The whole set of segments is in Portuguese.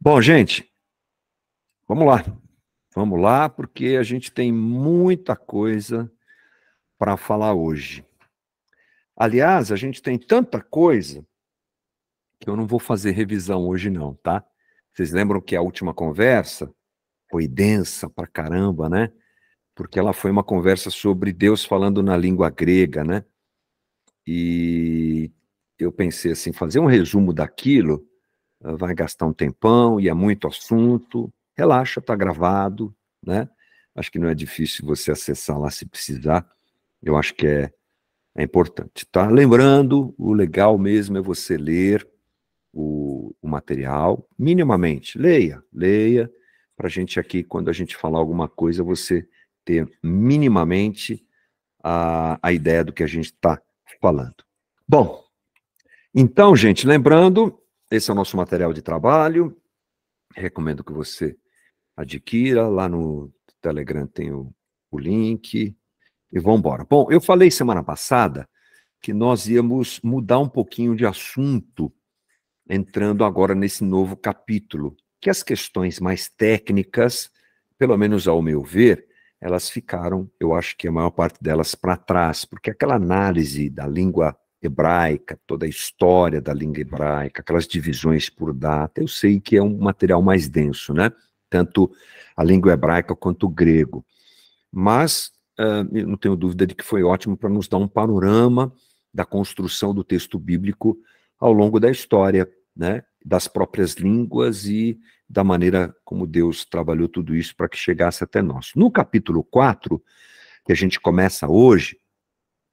Bom, gente, vamos lá. Vamos lá, porque a gente tem muita coisa para falar hoje. Aliás, a gente tem tanta coisa que eu não vou fazer revisão hoje não, tá? Vocês lembram que a última conversa foi densa pra caramba, né? Porque ela foi uma conversa sobre Deus falando na língua grega, né? E eu pensei assim, fazer um resumo daquilo vai gastar um tempão e é muito assunto. Relaxa, tá gravado, né? Acho que não é difícil você acessar lá se precisar. Eu acho que é importante, tá? Lembrando, o legal mesmo é você ler o material, minimamente. Leia, para a gente aqui, quando a gente falar alguma coisa, você ter minimamente a ideia do que a gente está falando. Bom, então, gente, lembrando, esse é o nosso material de trabalho. Recomendo que você adquira, lá no Telegram tem o link, e vamos embora. Bom, eu falei semana passada que nós íamos mudar um pouquinho de assunto, entrando agora nesse novo capítulo, que as questões mais técnicas, pelo menos ao meu ver, elas ficaram, eu acho que a maior parte delas para trás, porque aquela análise da língua hebraica, toda a história da língua hebraica, aquelas divisões por data, eu sei que é um material mais denso, né? Tanto a língua hebraica quanto o grego. Mas eu não tenho dúvida de que foi ótimo para nos dar um panorama da construção do texto bíblico ao longo da história, né? Das próprias línguas e da maneira como Deus trabalhou tudo isso para que chegasse até nós. No capítulo 4, que a gente começa hoje,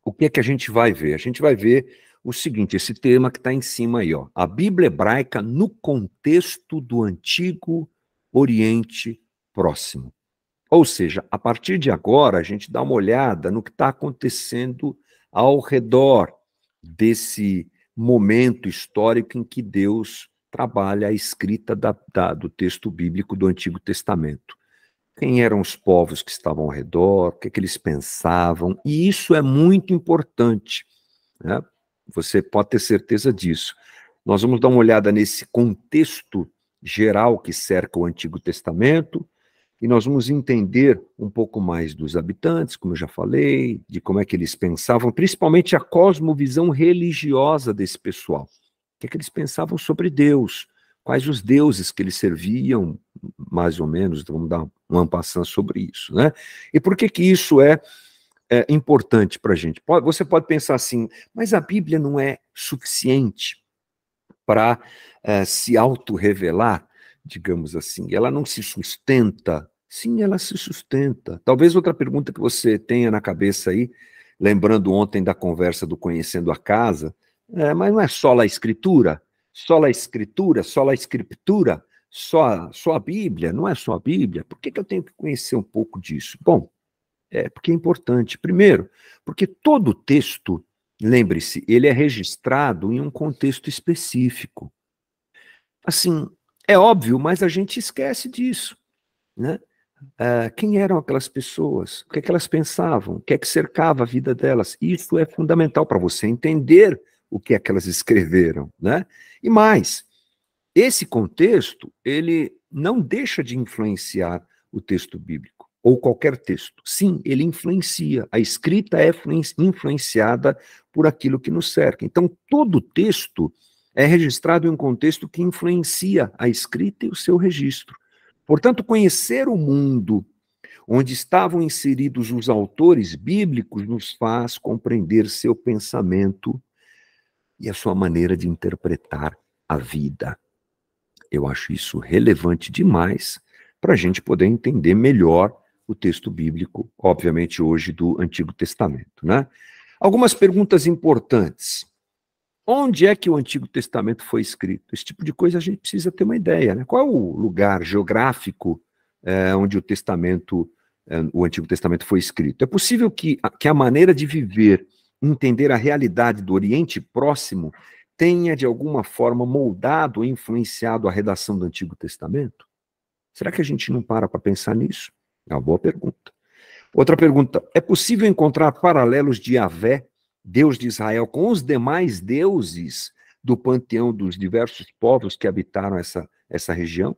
o que é que a gente vai ver? A gente vai ver o seguinte, esse tema que está em cima aí, ó, a Bíblia hebraica no contexto do Antigo Oriente Próximo. Ou seja, a partir de agora, a gente dá uma olhada no que está acontecendo ao redor desse momento histórico em que Deus trabalha a escrita do texto bíblico do Antigo Testamento. Quem eram os povos que estavam ao redor, o que, que eles pensavam, e isso é muito importante, né? Você pode ter certeza disso. Nós vamos dar uma olhada nesse contexto geral que cerca o Antigo Testamento, e nós vamos entender um pouco mais dos habitantes, como eu já falei, de como é que eles pensavam, principalmente a cosmovisão religiosa desse pessoal. O que é que eles pensavam sobre Deus, quais os deuses que eles serviam, mais ou menos, vamos dar um ampassã sobre isso, né? E por que que isso é importante para a gente? Você pode pensar assim, mas a Bíblia não é suficiente para se autorrevelar, digamos assim, ela não se sustenta. Sim, ela se sustenta. Talvez outra pergunta que você tenha na cabeça aí, lembrando ontem da conversa do Conhecendo a Casa, mas não é só a Escritura? Só a Escritura? Só a Escritura? Só a Bíblia? Não é só a Bíblia? Por que que eu tenho que conhecer um pouco disso? Bom, porque é importante. Primeiro, porque todo texto, lembre-se, ele é registrado em um contexto específico. Assim, é óbvio, mas a gente esquece disso, né? Quem eram aquelas pessoas? O que é que elas pensavam? O que é que cercava a vida delas? Isso é fundamental para você entender o que é que elas escreveram, né? E mais, esse contexto, ele não deixa de influenciar o texto bíblico, ou qualquer texto. Sim, ele influencia. A escrita é influenciada por aquilo que nos cerca. Então, todo texto é registrado em um contexto que influencia a escrita e o seu registro. Portanto, conhecer o mundo onde estavam inseridos os autores bíblicos nos faz compreender seu pensamento e a sua maneira de interpretar a vida. Eu acho isso relevante demais para a gente poder entender melhor o texto bíblico, obviamente hoje do Antigo Testamento, né? Algumas perguntas importantes. Onde é que o Antigo Testamento foi escrito? Esse tipo de coisa a gente precisa ter uma ideia, né? Qual é o lugar geográfico onde o Antigo Testamento foi escrito? É possível que a maneira de viver, entender a realidade do Oriente Próximo tenha, de alguma forma, moldado ou influenciado a redação do Antigo Testamento? Será que a gente não para pensar nisso? É uma boa pergunta. Outra pergunta, é possível encontrar paralelos de Yahvé, Deus de Israel, com os demais deuses do panteão dos diversos povos que habitaram essa região?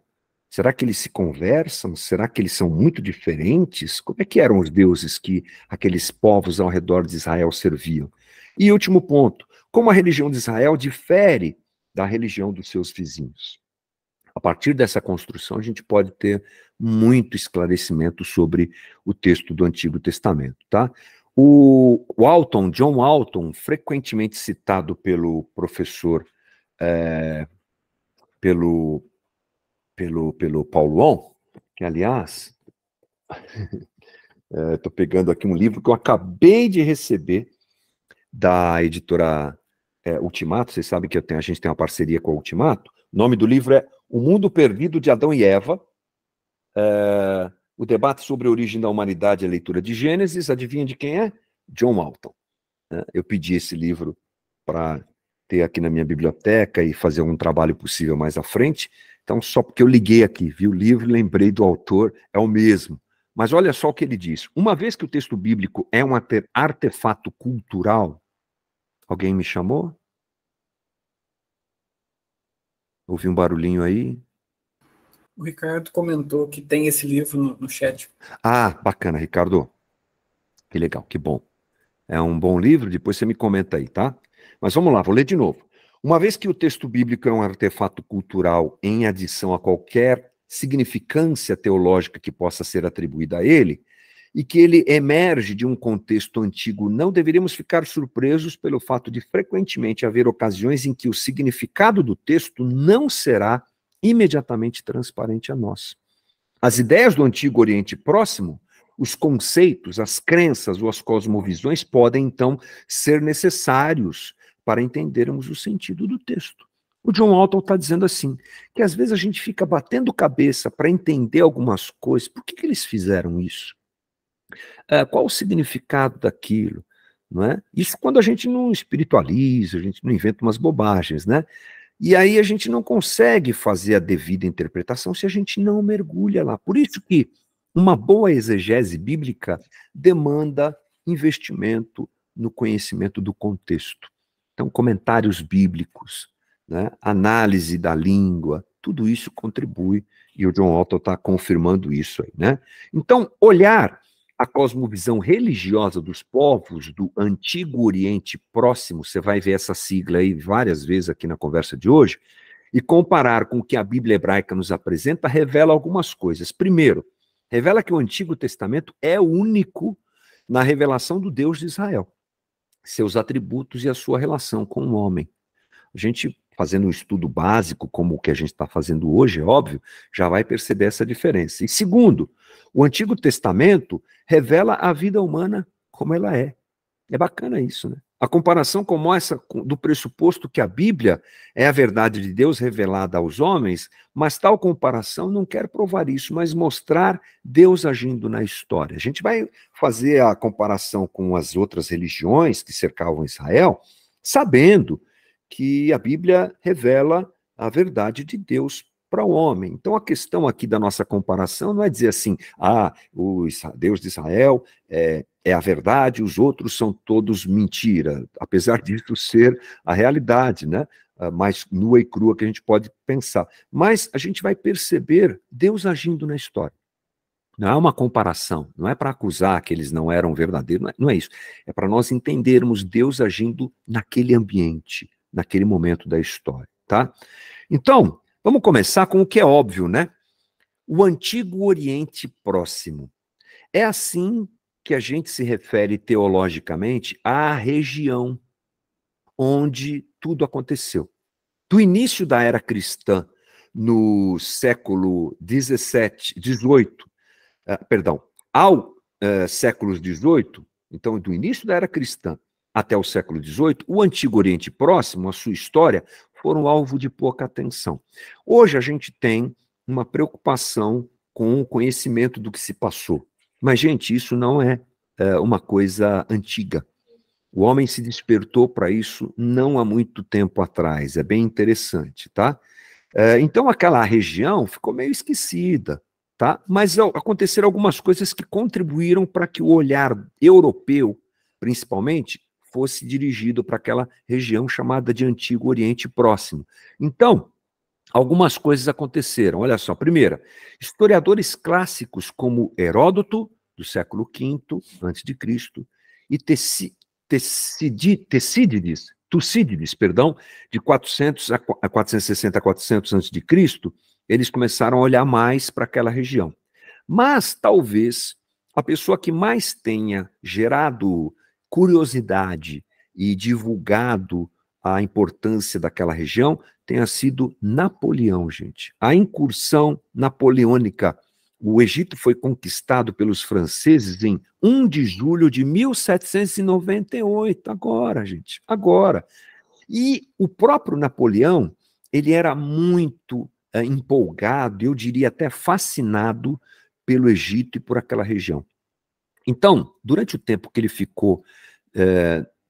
Será que eles se conversam? Será que eles são muito diferentes? Como é que eram os deuses que aqueles povos ao redor de Israel serviam? E último ponto, como a religião de Israel difere da religião dos seus vizinhos? A partir dessa construção, a gente pode ter muito esclarecimento sobre o texto do Antigo Testamento, tá? O Walton, John Walton, frequentemente citado pelo professor, pelo Paulon, que, aliás, estou pegando aqui um livro que eu acabei de receber da editora Ultimato. Vocês sabem que a gente tem uma parceria com a Ultimato. O nome do livro é O Mundo Perdido de Adão e Eva, o debate sobre a origem da humanidade e a leitura de Gênesis. Adivinha de quem é? John Walton. Eu pedi esse livro para ter aqui na minha biblioteca e fazer um trabalho possível mais à frente. Então, só porque eu liguei aqui, vi o livro e lembrei do autor, é o mesmo. Mas olha só o que ele diz. Uma vez que o texto bíblico é um artefato cultural, alguém me chamou? Ouvi um barulhinho aí? O Ricardo comentou que tem esse livro no chat. Ah, bacana, Ricardo. Que legal, que bom. É um bom livro, depois você me comenta aí, tá? Mas vamos lá, vou ler de novo. Uma vez que o texto bíblico é um artefato cultural em adição a qualquer significância teológica que possa ser atribuída a ele, e que ele emerge de um contexto antigo, não deveríamos ficar surpresos pelo fato de frequentemente haver ocasiões em que o significado do texto não será imediatamente transparente a nós. As ideias do Antigo Oriente Próximo, os conceitos, as crenças ou as cosmovisões podem, então, ser necessários para entendermos o sentido do texto. O John Walton está dizendo assim, que às vezes a gente fica batendo cabeça para entender algumas coisas. Por que eles fizeram isso? Qual o significado daquilo? Não é? Isso quando a gente não espiritualiza, a gente não inventa umas bobagens, né? E aí a gente não consegue fazer a devida interpretação se a gente não mergulha lá. Por isso que uma boa exegese bíblica demanda investimento no conhecimento do contexto. Então, comentários bíblicos, né, análise da língua, tudo isso contribui, e o John Walton está confirmando isso aí, né? Então, olhar a cosmovisão religiosa dos povos do Antigo Oriente Próximo, você vai ver essa sigla aí várias vezes aqui na conversa de hoje, e comparar com o que a Bíblia hebraica nos apresenta, revela algumas coisas. Primeiro, revela que o Antigo Testamento é único na revelação do Deus de Israel, seus atributos e a sua relação com o homem. A gente, fazendo um estudo básico, como o que a gente está fazendo hoje, é óbvio, já vai perceber essa diferença. E segundo, o Antigo Testamento revela a vida humana como ela é. É bacana isso, né? A comparação como essa do pressuposto que a Bíblia é a verdade de Deus revelada aos homens, mas tal comparação não quer provar isso, mas mostrar Deus agindo na história. A gente vai fazer a comparação com as outras religiões que cercavam Israel, sabendo que a Bíblia revela a verdade de Deus para o homem. Então, a questão aqui da nossa comparação não é dizer assim, o Deus de Israel é a verdade, os outros são todos mentira, apesar disso ser a realidade, né? Mais nua e crua que a gente pode pensar. Mas a gente vai perceber Deus agindo na história. Não é uma comparação, não é para acusar que eles não eram verdadeiros, não é isso. É para nós entendermos Deus agindo naquele ambiente, naquele momento da história, tá? Então, vamos começar com o que é óbvio, né? O Antigo Oriente Próximo. É assim que a gente se refere teologicamente à região onde tudo aconteceu. Do início da era cristã, no século 17, 18, ao século 18, então do início da era cristã até o século 18, o Antigo Oriente Próximo, a sua história, foram alvo de pouca atenção. Hoje a gente tem uma preocupação com o conhecimento do que se passou. Mas, gente, isso não é uma coisa antiga. O homem se despertou para isso não há muito tempo atrás. É bem interessante, tá? Então, aquela região ficou meio esquecida, tá? Mas aconteceram algumas coisas que contribuíram para que o olhar europeu, principalmente, fosse dirigido para aquela região chamada de Antigo Oriente Próximo. Então, algumas coisas aconteceram. Olha só, primeira, historiadores clássicos como Heródoto, do século V a.C., e Tucídides, perdão, de 460 a 400 a.C., eles começaram a olhar mais para aquela região. Mas, talvez, a pessoa que mais tenha gerado curiosidade e divulgado a importância daquela região tenha sido Napoleão, gente. A incursão napoleônica. O Egito foi conquistado pelos franceses em 1 de julho de 1798. Agora, gente, agora. E o próprio Napoleão, ele era muito empolgado, eu diria até fascinado pelo Egito e por aquela região. Então, durante o tempo que ele ficou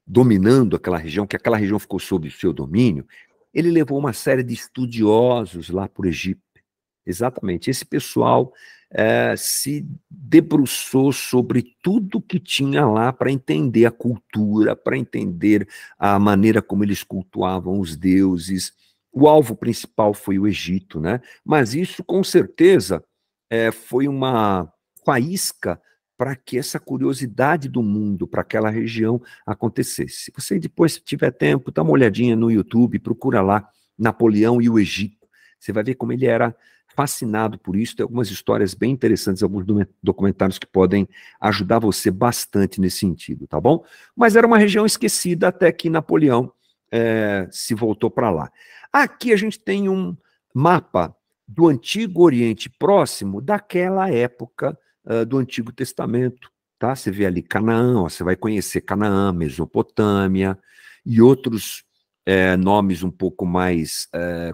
dominando aquela região, que aquela região ficou sob o seu domínio, ele levou uma série de estudiosos lá para o Egito. Exatamente. Esse pessoal se debruçou sobre tudo que tinha lá para entender a cultura, para entender a maneira como eles cultuavam os deuses. O alvo principal foi o Egito, né? Mas isso, com certeza, foi uma faísca para que essa curiosidade do mundo para aquela região acontecesse. Se você depois tiver tempo, dá uma olhadinha no YouTube, procura lá Napoleão e o Egito. Você vai ver como ele era fascinado por isso. Tem algumas histórias bem interessantes, alguns documentários que podem ajudar você bastante nesse sentido, tá bom? Mas era uma região esquecida até que Napoleão se voltou para lá. Aqui a gente tem um mapa do Antigo Oriente Próximo daquela época do Antigo Testamento, tá? Você vê ali Canaã, ó, você vai conhecer Canaã, Mesopotâmia e outros nomes um pouco mais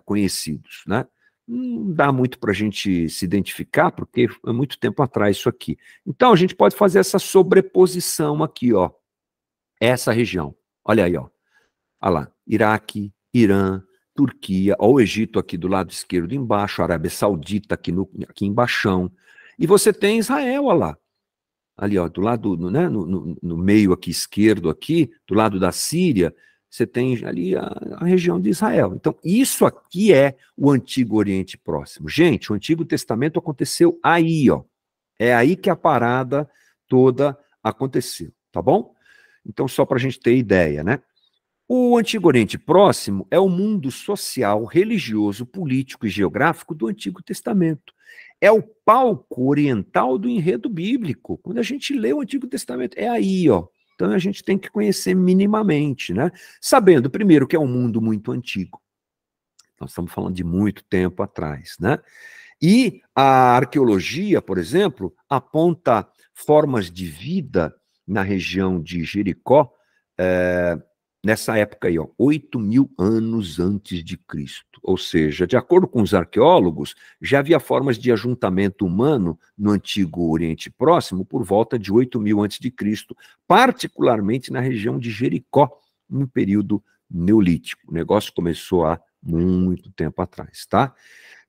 conhecidos, né? Não dá muito para a gente se identificar, porque é muito tempo atrás isso aqui. Então, a gente pode fazer essa sobreposição aqui, ó. Essa região. Olha aí, ó. Olha lá. Iraque, Irã, Turquia, ó, o Egito aqui do lado esquerdo embaixo, a Arábia Saudita aqui embaixo. E você tem Israel, olha lá. Ali, ó, do lado, né, no meio aqui esquerdo, aqui, do lado da Síria, você tem ali a região de Israel. Então, isso aqui é o Antigo Oriente Próximo. Gente, o Antigo Testamento aconteceu aí, ó. É aí que a parada toda aconteceu, tá bom? Então, só para a gente ter ideia, né? O Antigo Oriente Próximo é o mundo social, religioso, político e geográfico do Antigo Testamento. É o palco oriental do enredo bíblico. Quando a gente lê o Antigo Testamento, é aí, ó. Então a gente tem que conhecer minimamente, né? Sabendo, primeiro, que é um mundo muito antigo. Nós estamos falando de muito tempo atrás, né? E a arqueologia, por exemplo, aponta formas de vida na região de Jericó, nessa época aí, ó, 8.000 anos antes de Cristo. Ou seja, de acordo com os arqueólogos, já havia formas de ajuntamento humano no Antigo Oriente Próximo por volta de 8.000 antes de Cristo, particularmente na região de Jericó, no período neolítico. O negócio começou há muito tempo atrás, tá?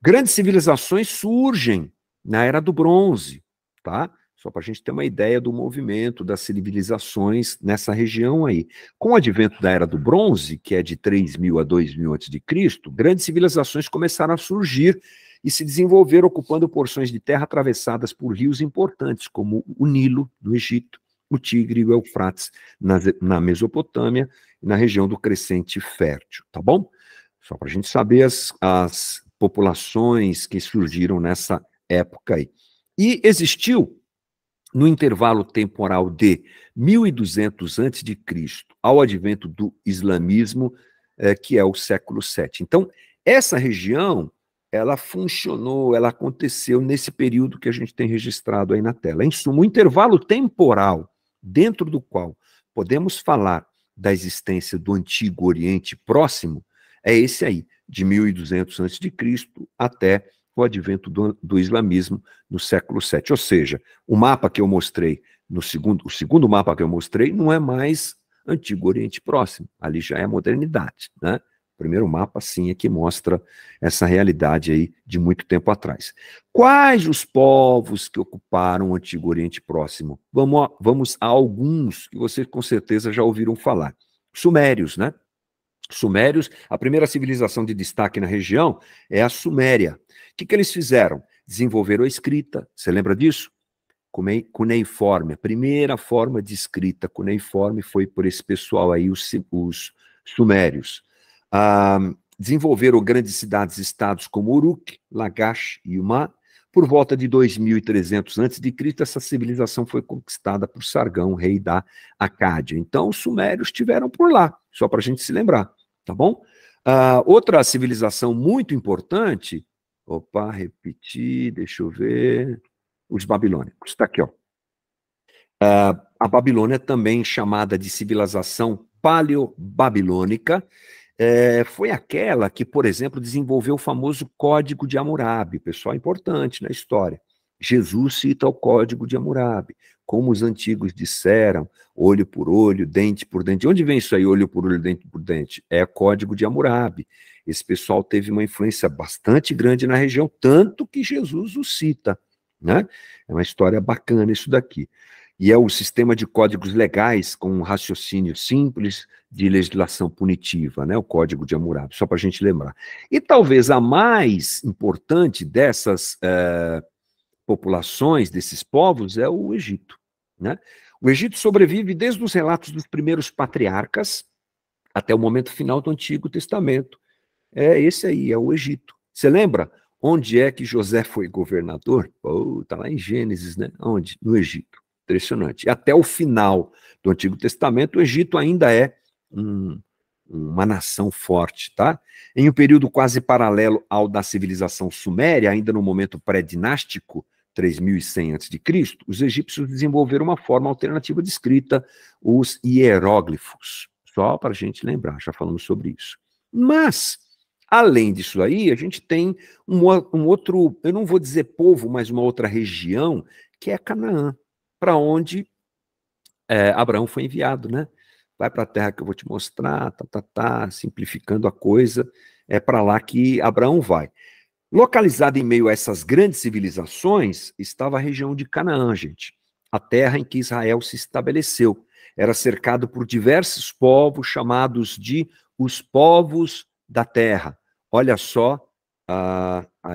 Grandes civilizações surgem na Era do Bronze, tá? Só para a gente ter uma ideia do movimento das civilizações nessa região aí. Com o advento da Era do Bronze, que é de 3.000 a 2.000 a.C., grandes civilizações começaram a surgir e se desenvolver ocupando porções de terra atravessadas por rios importantes, como o Nilo, no Egito, o Tigre e o Eufrates, na Mesopotâmia e na região do Crescente Fértil, tá bom? Só para a gente saber as populações que surgiram nessa época aí. E existiu, no intervalo temporal de 1200 a.C. ao advento do islamismo, que é o século VII. Então, essa região, ela funcionou, ela aconteceu nesse período que a gente tem registrado aí na tela. Em suma, o intervalo temporal dentro do qual podemos falar da existência do Antigo Oriente Próximo é esse aí, de 1200 a.C. até o advento do islamismo no século VII. Ou seja, o mapa que eu mostrei, o segundo mapa que eu mostrei, não é mais Antigo Oriente Próximo, ali já é a modernidade, né? primeiro mapa, sim, é que mostra essa realidade aí de muito tempo atrás. Quais os povos que ocuparam o Antigo Oriente Próximo? Vamos a alguns que vocês com certeza já ouviram falar. Sumérios, né? Sumérios, a primeira civilização de destaque na região é a Suméria. O que eles fizeram? Desenvolveram a escrita, você lembra disso? Cuneiforme, a primeira forma de escrita cuneiforme foi por esse pessoal aí, os sumérios. Desenvolveram grandes cidades-estados como Uruk, Lagash e Umá. Por volta de 2300 a.C., essa civilização foi conquistada por Sargão, rei da Acádia. Então, os sumérios estiveram por lá, só para a gente se lembrar, tá bom? Outra civilização muito importante, deixa eu ver, os babilônicos, está aqui, ó. A Babilônia, também chamada de civilização paleobabilônica, foi aquela que, por exemplo, desenvolveu o famoso Código de Hammurabi, pessoal importante na história. Jesus cita o Código de Hammurabi, como os antigos disseram, olho por olho, dente por dente. De onde vem isso aí, olho por olho, dente por dente? É o Código de Hammurabi. Esse pessoal teve uma influência bastante grande na região, tanto que Jesus o cita, né? É uma história bacana isso daqui. E é o sistema de códigos legais com um raciocínio simples de legislação punitiva, né? O Código de Hammurabi, só para a gente lembrar. E talvez a mais importante dessas populações, desses povos, é o Egito, né? O Egito sobrevive desde os relatos dos primeiros patriarcas até o momento final do Antigo Testamento. É esse aí, é o Egito. Você lembra onde é que José foi governador? Está lá em Gênesis, né? Onde? No Egito. Impressionante. E até o final do Antigo Testamento, o Egito ainda é uma nação forte, tá? Em um período quase paralelo ao da civilização suméria, ainda no momento pré-dinástico, 3100 a.C., os egípcios desenvolveram uma forma alternativa de escrita, os hieróglifos. Só para a gente lembrar, já falamos sobre isso. Mas, além disso aí, a gente tem um outro, eu não vou dizer povo, mas uma outra região, que é Canaã, para onde Abraão foi enviado, né? Vai para a terra que eu vou te mostrar, simplificando a coisa, é para lá que Abraão vai. Localizada em meio a essas grandes civilizações, estava a região de Canaã, gente, a terra em que Israel se estabeleceu. Era cercado por diversos povos chamados de os povos da terra. Olha só,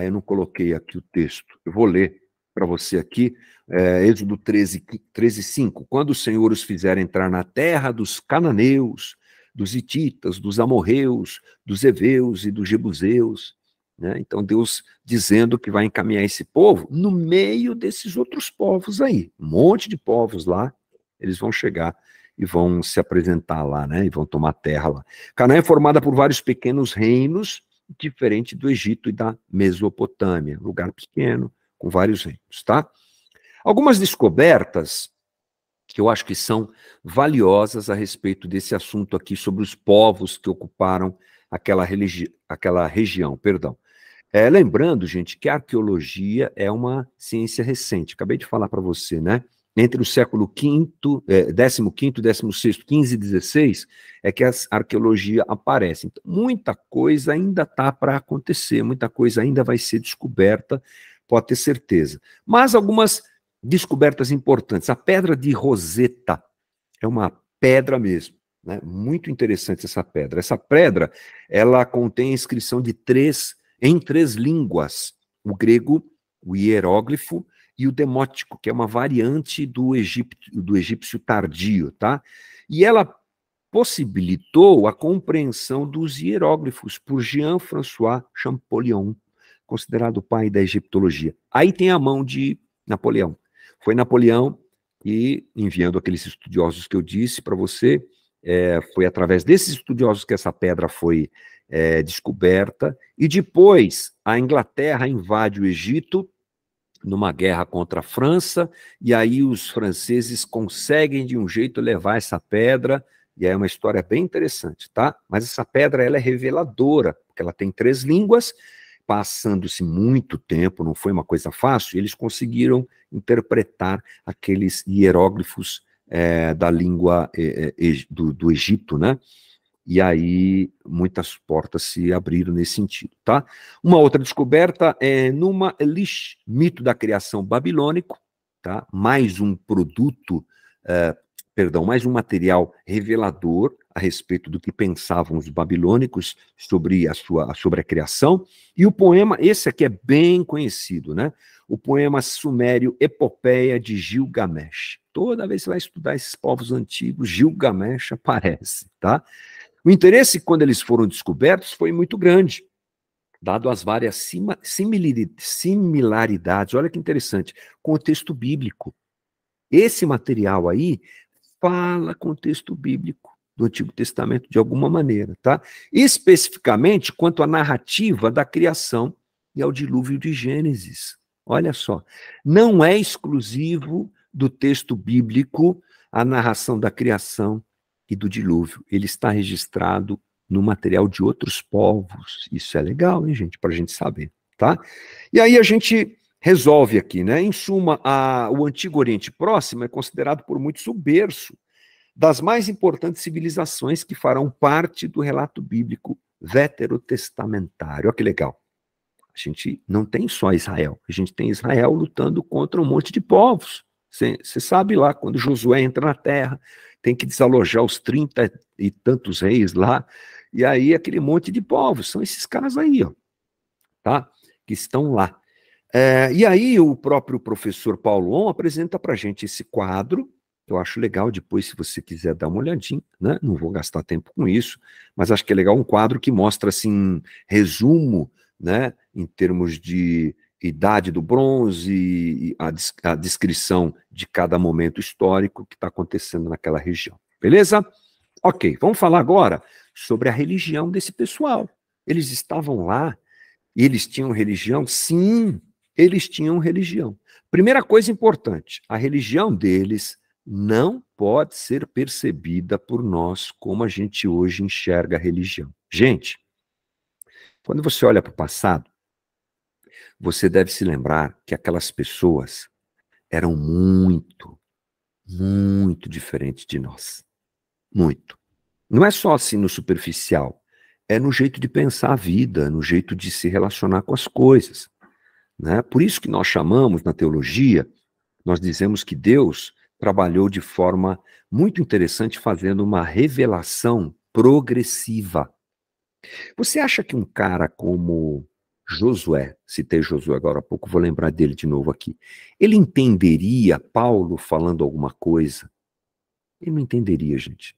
eu não coloquei aqui o texto, eu vou ler para você aqui, Êxodo 13:5. Quando o Senhor os fizer entrar na terra dos cananeus, dos hititas, dos amorreus, dos heveus e dos jebuseus, né? Então Deus dizendo que vai encaminhar esse povo no meio desses outros povos aí, um monte de povos lá, eles vão chegar e vão se apresentar lá, né? E vão tomar terra lá. Canaã é formada por vários pequenos reinos, diferente do Egito e da Mesopotâmia, lugar pequeno, com vários reinos, tá? Algumas descobertas que eu acho que são valiosas a respeito desse assunto aqui, sobre os povos que ocuparam aquela região, perdão. Lembrando, gente, que a arqueologia é uma ciência recente, acabei de falar para você, né? Entre o século V, 15º, 16º, 15 e 16, é que a arqueologia aparece. Então, muita coisa ainda está para acontecer, muita coisa ainda vai ser descoberta, pode ter certeza. Mas algumas descobertas importantes. A pedra de Roseta é uma pedra mesmo, né? Muito interessante essa pedra. Essa pedra, ela contém a inscrição em três línguas: o grego, o hieróglifo e o demótico, que é uma variante do egípcio tardio, tá? E ela possibilitou a compreensão dos hieróglifos por Jean-François Champollion, considerado o pai da egiptologia. Aí tem a mão de Napoleão. Foi Napoleão que, enviando aqueles estudiosos que eu disse para você, foi através desses estudiosos que essa pedra foi descoberta, e depois a Inglaterra invade o Egito numa guerra contra a França, e aí os franceses conseguem de um jeito levar essa pedra, e aí é uma história bem interessante, tá? Mas essa pedra, ela é reveladora, porque ela tem 3 línguas, passando-se muito tempo, não foi uma coisa fácil, eles conseguiram interpretar aqueles hieróglifos da língua do Egito, né? e aí muitas portas se abriram nesse sentido, tá? Uma outra descoberta é Numa Elish, mito da criação babilônico, tá? Mais um produto, mais um material revelador a respeito do que pensavam os babilônicos sobre a criação. E o poema, esse aqui é bem conhecido, né? O poema sumério Epopeia de Gilgamesh. Toda vez que você vai estudar esses povos antigos, Gilgamesh aparece, tá? O interesse, quando eles foram descobertos, foi muito grande, dado as várias similaridades, olha que interessante, com o texto bíblico. Esse material aí fala com o texto bíblico do Antigo Testamento de alguma maneira, tá? Especificamente quanto à narrativa da criação e ao dilúvio de Gênesis. Olha só, não é exclusivo do texto bíblico a narração da criação e do dilúvio. Ele está registrado no material de outros povos. Isso é legal, hein, gente, para a gente saber, tá? E aí a gente resolve aqui, né? Em suma, o Antigo Oriente Próximo é considerado por muitos o berço das mais importantes civilizações que farão parte do relato bíblico veterotestamentário. Olha que legal. A gente não tem só Israel, a gente tem Israel lutando contra um monte de povos. Você sabe lá, quando Josué entra na terra, tem que desalojar os 30 e tantos reis lá, e aí aquele monte de povos, são esses caras aí, ó, tá? Que estão lá. E aí o próprio professor Paulo On apresenta para a gente esse quadro. Eu acho legal, depois, se você quiser dar uma olhadinha, né? Não vou gastar tempo com isso, mas acho que é legal um quadro que mostra, assim, resumo, né? Em termos de idade do bronze e a descrição de cada momento histórico que está acontecendo naquela região. Beleza? Ok, vamos falar agora sobre a religião desse pessoal. Eles estavam lá e eles tinham religião? Sim, eles tinham religião. Primeira coisa importante, a religião deles não pode ser percebida por nós como a gente hoje enxerga a religião. Gente, quando você olha para o passado, você deve se lembrar que aquelas pessoas eram muito, muito diferentes de nós. Muito. Não é só assim no superficial, é no jeito de pensar a vida, no jeito de se relacionar com as coisas, né? Por isso que nós chamamos na teologia, nós dizemos que Deus trabalhou de forma muito interessante fazendo uma revelação progressiva. Você acha que um cara como Josué, citei Josué agora há pouco, vou lembrar dele de novo aqui, ele entenderia Paulo falando alguma coisa? Ele não entenderia, gente.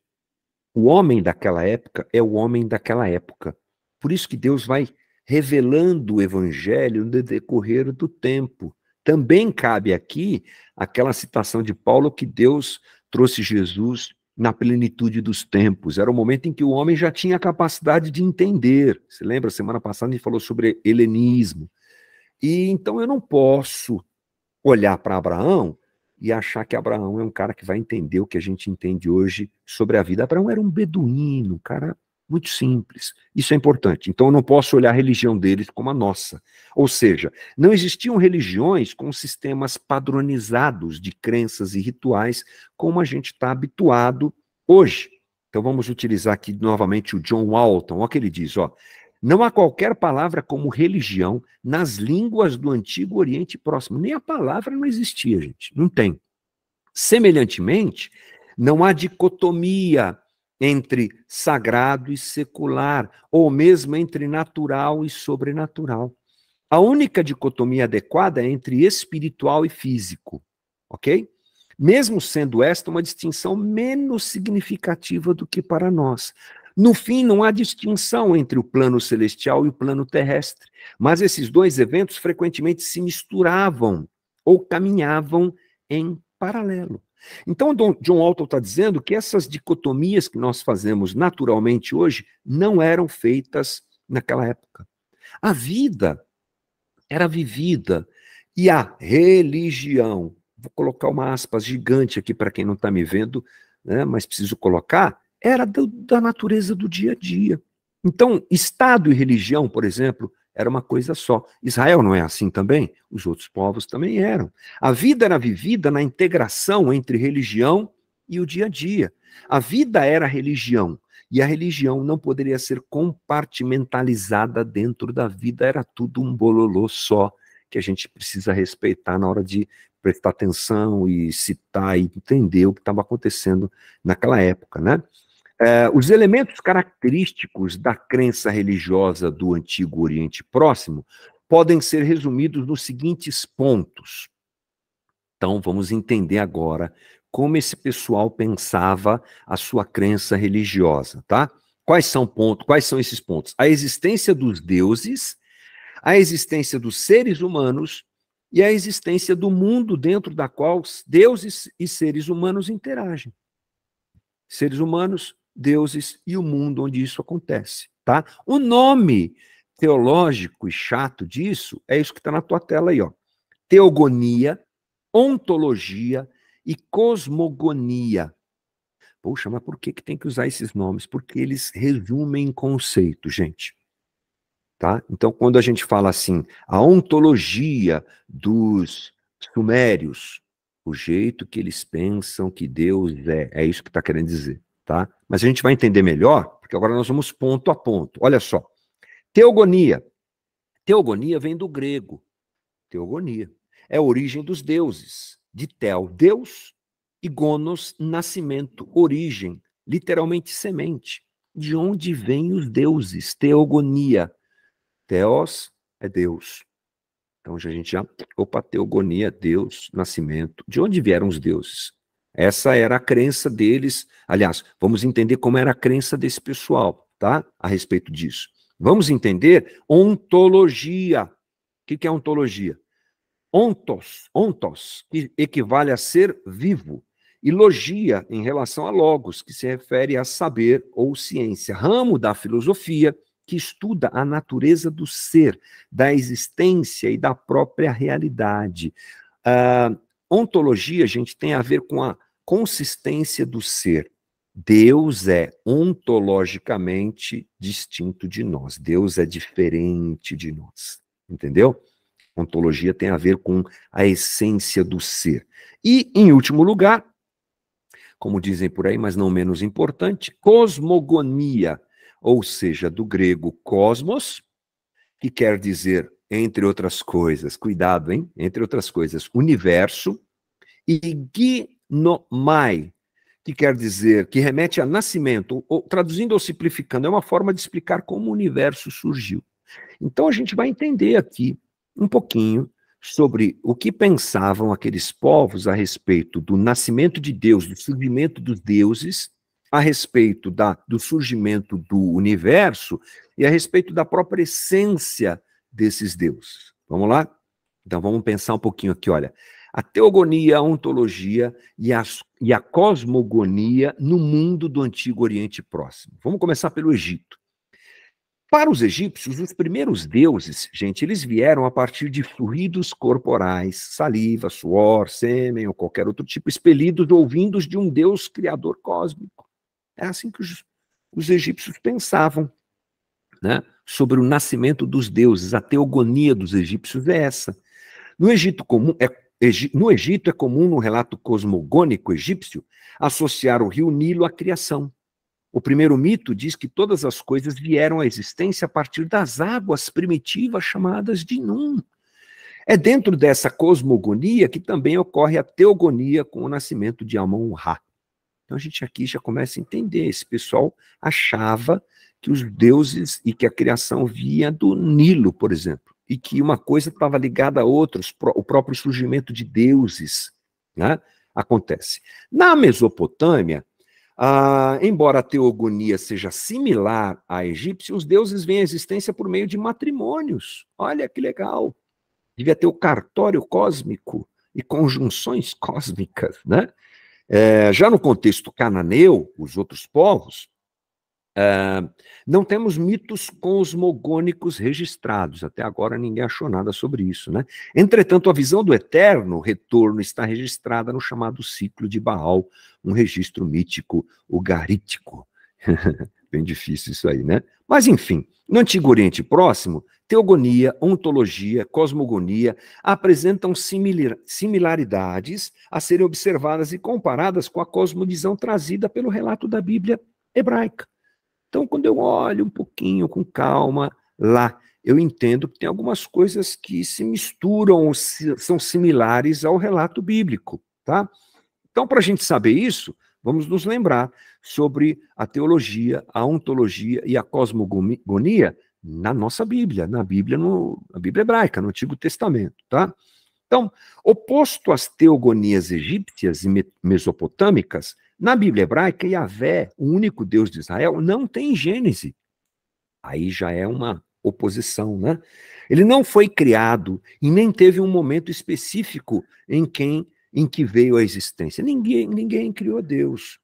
O homem daquela época é o homem daquela época. Por isso que Deus vai revelando o evangelho no decorrer do tempo. Também cabe aqui aquela citação de Paulo que Deus trouxe Jesus na plenitude dos tempos. Era o momento em que o homem já tinha a capacidade de entender. Você lembra, semana passada a gente falou sobre helenismo. E então eu não posso olhar para Abraão e achar que Abraão é um cara que vai entender o que a gente entende hoje sobre a vida. Abraão era um beduíno, um cara muito simples. Isso é importante. Então eu não posso olhar a religião deles como a nossa. Ou seja, não existiam religiões com sistemas padronizados de crenças e rituais como a gente está habituado hoje. Então vamos utilizar aqui novamente o John Walton. Olha o que ele diz, ó. Não há qualquer palavra como religião nas línguas do Antigo Oriente Próximo. Nem a palavra não existia, gente. Não tem. Semelhantemente, não há dicotomia entre sagrado e secular, ou mesmo entre natural e sobrenatural. A única dicotomia adequada é entre espiritual e físico, ok? Mesmo sendo esta uma distinção menos significativa do que para nós. No fim, não há distinção entre o plano celestial e o plano terrestre, mas esses dois eventos frequentemente se misturavam ou caminhavam em paralelo. Então, John Walton está dizendo que essas dicotomias que nós fazemos naturalmente hoje não eram feitas naquela época. A vida era vivida e a religião, vou colocar uma aspas gigante aqui para quem não está me vendo, né, mas preciso colocar, era da natureza do dia a dia. Então, Estado e religião, por exemplo, era uma coisa só. Israel não é assim também? Os outros povos também eram. A vida era vivida na integração entre religião e o dia a dia. A vida era religião E a religião não poderia ser compartimentalizada dentro da vida, era tudo um bololô só, que a gente precisa respeitar na hora de prestar atenção e citar e entender o que estava acontecendo naquela época, né? Os elementos característicos da crença religiosa do Antigo Oriente Próximo podem ser resumidos nos seguintes pontos. Então, vamos entender agora como esse pessoal pensava a sua crença religiosa, tá? Quais são esses pontos? A existência dos deuses, a existência dos seres humanos e a existência do mundo dentro da qual deuses e seres humanos interagem. Seres humanos, deuses e o mundo onde isso acontece, tá? O nome teológico e chato disso é isso que está na tua tela aí, ó. Teogonia, ontologia e cosmogonia. Poxa, mas por que tem que usar esses nomes? Porque eles resumem conceito, gente. Tá? Então, quando a gente fala assim, a ontologia dos sumérios, o jeito que eles pensam que Deus é isso que está querendo dizer. Tá? Mas a gente vai entender melhor, porque agora nós vamos ponto a ponto. Olha só. Teogonia. Teogonia vem do grego. Teogonia. É a origem dos deuses. De tel, Deus, e gonos, nascimento, origem, literalmente semente. De onde vêm os deuses? Teogonia. Theos é Deus. Então a gente já... Opa, teogonia, Deus, nascimento. De onde vieram os deuses? Essa era a crença deles. Aliás, vamos entender como era a crença desse pessoal, tá? A respeito disso. Vamos entender ontologia. O que é ontologia? Ontos, que equivale a ser vivo. E logia, em relação a logos, que se refere a saber ou ciência. Ramo da filosofia que estuda a natureza do ser, da existência e da própria realidade. Ontologia, gente, tem a ver com a consistência do ser. Deus é ontologicamente distinto de nós. Deus é diferente de nós. Entendeu? Ontologia tem a ver com a essência do ser. E, em último lugar, como dizem por aí, mas não menos importante, cosmogonia, ou seja, do grego cosmos, que quer dizer, entre outras coisas, cuidado, hein? Entre outras coisas, universo, e ginomai, que quer dizer, que remete a nascimento, ou, traduzindo ou simplificando, é uma forma de explicar como o universo surgiu. Então a gente vai entender aqui um pouquinho sobre o que pensavam aqueles povos a respeito do nascimento de Deus, do surgimento dos deuses, a respeito do surgimento do universo e a respeito da própria essência desses deuses. Vamos lá? Então vamos pensar um pouquinho aqui, olha. A teogonia, a ontologia e a cosmogonia no mundo do Antigo Oriente Próximo. Vamos começar pelo Egito. Para os egípcios, os primeiros deuses, gente, eles vieram a partir de fluidos corporais, saliva, suor, sêmen ou qualquer outro tipo, expelidos ou vindos de um Deus criador cósmico. É assim que os egípcios pensavam, né, sobre o nascimento dos deuses. A teogonia dos egípcios é essa. No Egito é comum, no relato cosmogônico egípcio, associar o rio Nilo à criação. O primeiro mito diz que todas as coisas vieram à existência a partir das águas primitivas chamadas de Num. É dentro dessa cosmogonia que também ocorre a teogonia com o nascimento de Amon-Ra. Então a gente aqui já começa a entender, esse pessoal achava que os deuses e que a criação vinha do Nilo, por exemplo, e que uma coisa estava ligada a outra, o próprio surgimento de deuses, né, acontece. Na Mesopotâmia, embora a teogonia seja similar à egípcia, os deuses vêm à existência por meio de matrimônios. Olha que legal. Devia ter o cartório cósmico e conjunções cósmicas, né? Já no contexto cananeu, os outros povos, não temos mitos cosmogônicos registrados. Até agora ninguém achou nada sobre isso, né? Entretanto, a visão do eterno retorno está registrada no chamado ciclo de Baal, um registro mítico ugarítico. Bem difícil isso aí, né? Mas, enfim, no Antigo Oriente Próximo, teogonia, ontologia, cosmogonia apresentam similaridades a serem observadas e comparadas com a cosmovisão trazida pelo relato da Bíblia hebraica. Então, quando eu olho um pouquinho com calma lá, eu entendo que tem algumas coisas que se misturam, são similares ao relato bíblico, tá? Então, para a gente saber isso, vamos nos lembrar sobre a teologia, a ontologia e a cosmogonia na nossa Bíblia, na Bíblia hebraica, no Antigo Testamento, tá? Então, oposto às teogonias egípcias e mesopotâmicas, na Bíblia hebraica, Yahvé, o único Deus de Israel, não tem gênese. Aí já é uma oposição, né? Ele não foi criado e nem teve um momento específico em que veio à existência. Ninguém criou Deus.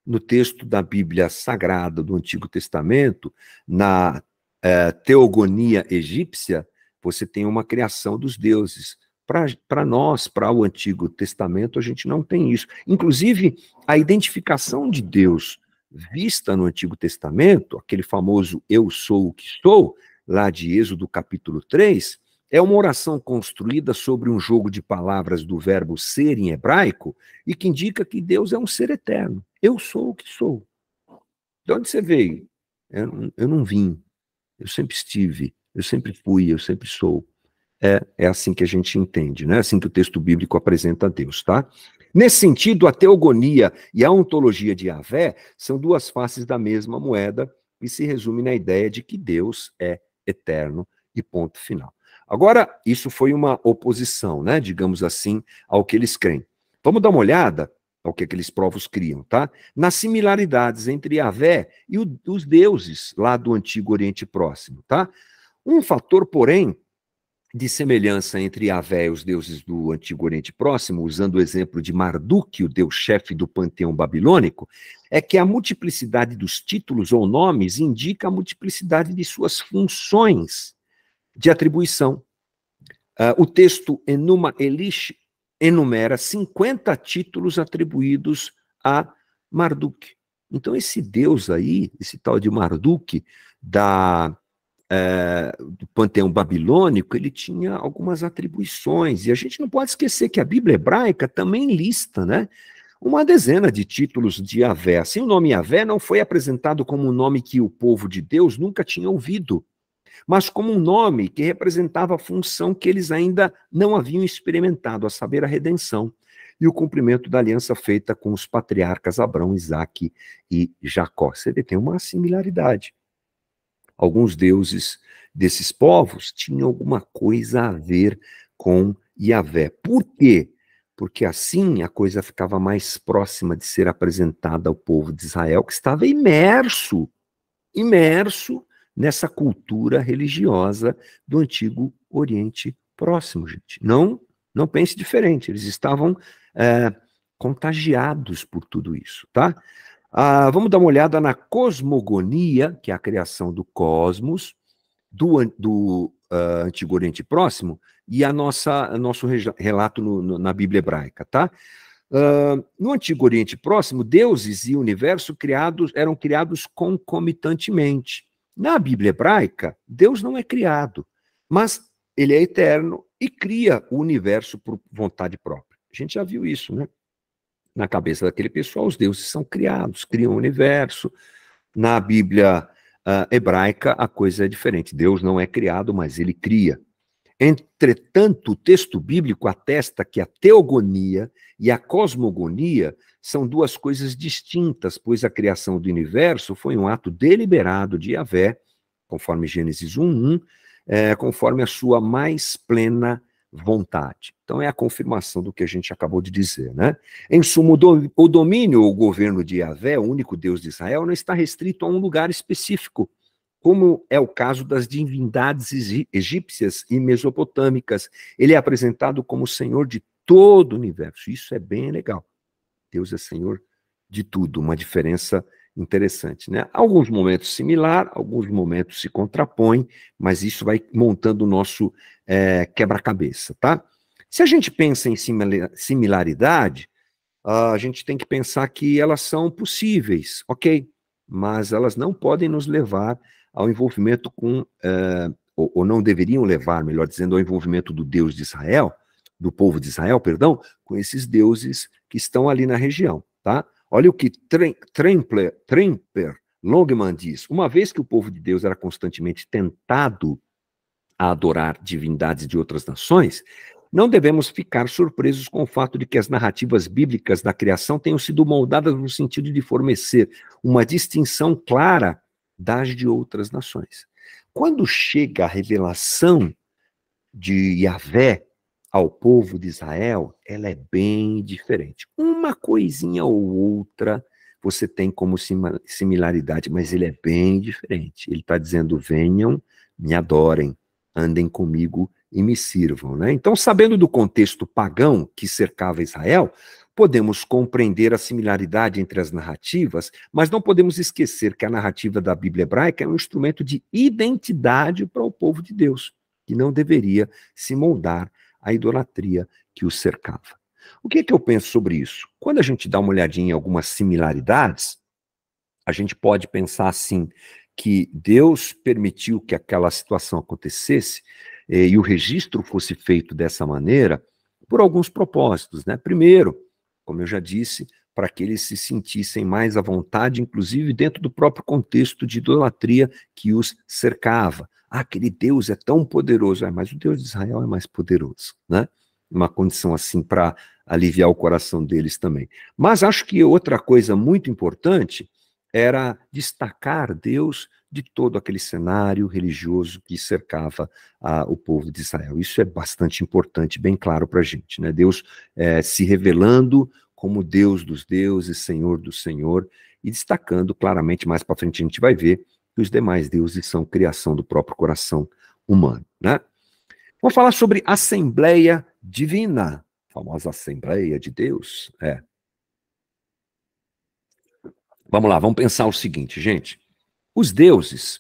No texto da Bíblia Sagrada do Antigo Testamento, na teogonia egípcia, você tem uma criação dos deuses. Para nós, para o Antigo Testamento, a gente não tem isso. Inclusive, a identificação de Deus vista no Antigo Testamento, aquele famoso eu sou o que sou, lá de Êxodo capítulo 3, é uma oração construída sobre um jogo de palavras do verbo ser em hebraico e que indica que Deus é um ser eterno. Eu sou o que sou. De onde você veio? Eu não vim. Eu sempre estive. Eu sempre fui. Eu sempre sou. É assim que a gente entende, né? É assim que o texto bíblico apresenta a Deus, tá? Nesse sentido, a teogonia e a ontologia de Yahvé são duas faces da mesma moeda e se resume na ideia de que Deus é eterno e ponto final. Agora, isso foi uma oposição, né, digamos assim, ao que eles creem. Vamos dar uma olhada ao que aqueles povos criam, tá? Nas similaridades entre Yahvé e os deuses lá do Antigo Oriente Próximo, tá? Um fator, porém, de semelhança entre Yahvé e os deuses do Antigo Oriente Próximo, usando o exemplo de Marduk, o deus-chefe do panteão babilônico, é que a multiplicidade dos títulos ou nomes indica a multiplicidade de suas funções de atribuição. O texto Enuma Elish enumera 50 títulos atribuídos a Marduk. Então, esse deus aí, esse tal de Marduk, do panteão babilônico, ele tinha algumas atribuições, e a gente não pode esquecer que a Bíblia hebraica também lista, né, uma dezena de títulos de Yahvé. Assim, o nome Yahvé não foi apresentado como um nome que o povo de Deus nunca tinha ouvido, mas como um nome que representava a função que eles ainda não haviam experimentado, a saber, a redenção e o cumprimento da aliança feita com os patriarcas Abraão, Isaque e Jacó. Você vê, tem uma similaridade. Alguns deuses desses povos tinham alguma coisa a ver com Yahvé. Por quê? Porque assim a coisa ficava mais próxima de ser apresentada ao povo de Israel, que estava imerso nessa cultura religiosa do Antigo Oriente Próximo, gente. Não pense diferente, eles estavam contagiados por tudo isso, tá? Vamos dar uma olhada na cosmogonia, que é a criação do cosmos, do Antigo Oriente Próximo, e nosso relato na Bíblia hebraica, tá? No Antigo Oriente Próximo, deuses e universo eram criados concomitantemente. Na Bíblia hebraica, Deus não é criado, mas ele é eterno e cria o universo por vontade própria. A gente já viu isso, né? Na cabeça daquele pessoal, os deuses são criados, criam o universo. Na Bíblia hebraica, a coisa é diferente. Deus não é criado, mas ele cria. Entretanto, o texto bíblico atesta que a teogonia e a cosmogonia são duas coisas distintas, pois a criação do universo foi um ato deliberado de Yahvé, conforme Gênesis 1:1, conforme a sua mais plena vontade. Então é a confirmação do que a gente acabou de dizer, né? Em suma, o domínio ou governo de Yahvé, o único Deus de Israel, não está restrito a um lugar específico, como é o caso das divindades egípcias e mesopotâmicas. Ele é apresentado como Senhor de todo o universo. Isso é bem legal. Deus é Senhor de tudo, uma diferença interessante, né? Alguns momentos similar, alguns momentos se contrapõem, mas isso vai montando o nosso quebra-cabeça, tá? Se a gente pensa em similaridade, a gente tem que pensar que elas são possíveis, ok? Mas elas não podem nos levar ao envolvimento ou não deveriam levar, melhor dizendo, ao envolvimento do Deus de Israel, do povo de Israel, perdão, com esses deuses que estão ali na região, tá? Olha o que Tremper Longman diz, uma vez que o povo de Deus era constantemente tentado a adorar divindades de outras nações, não devemos ficar surpresos com o fato de que as narrativas bíblicas da criação tenham sido moldadas no sentido de fornecer uma distinção clara das de outras nações. Quando chega a revelação de Yahvé ao povo de Israel, ela é bem diferente. Uma coisinha ou outra você tem como similaridade, mas ele é bem diferente. Ele está dizendo, venham, me adorem, andem comigo e me sirvam, né? Então, sabendo do contexto pagão que cercava Israel, podemos compreender a similaridade entre as narrativas, mas não podemos esquecer que a narrativa da Bíblia hebraica é um instrumento de identidade para o povo de Deus, que não deveria se moldar à idolatria que o cercava. O que eu penso sobre isso? Quando a gente dá uma olhadinha em algumas similaridades, a gente pode pensar assim, que Deus permitiu que aquela situação acontecesse e o registro fosse feito dessa maneira por alguns propósitos, né? Primeiro, como eu já disse, para que eles se sentissem mais à vontade, inclusive dentro do próprio contexto de idolatria que os cercava. Ah, aquele Deus é tão poderoso, mas o Deus de Israel é mais poderoso, né? Uma condição assim para aliviar o coração deles também. Mas acho que outra coisa muito importante era destacar Deus de todo aquele cenário religioso que cercava o povo de Israel. Isso é bastante importante, bem claro para a gente, né? Deus se revelando como Deus dos deuses, Senhor do Senhor, e destacando claramente, mais para frente a gente vai ver, que os demais deuses são criação do próprio coração humano, né? Vamos falar sobre Assembleia Divina, a famosa Assembleia de Deus, Vamos lá, vamos pensar o seguinte, gente. Os deuses,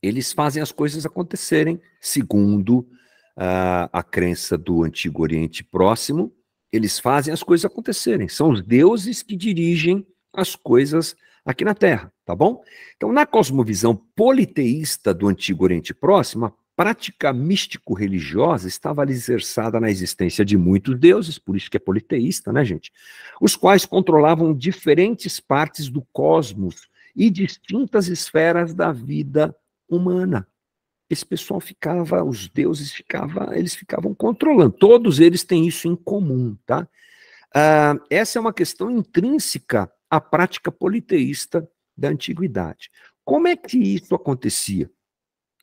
eles fazem as coisas acontecerem segundo a crença do Antigo Oriente Próximo. Eles fazem as coisas acontecerem. São os deuses que dirigem as coisas aqui na Terra, tá bom? Então, na cosmovisão politeísta do Antigo Oriente Próximo, a prática místico-religiosa estava alicerçada na existência de muitos deuses, por isso que é politeísta, né, gente? Os quais controlavam diferentes partes do cosmos e distintas esferas da vida humana. Esse pessoal ficava, os deuses eles ficavam controlando. Todos eles têm isso em comum, tá? Essa é uma questão intrínseca à prática politeísta da antiguidade. Como é que isso acontecia?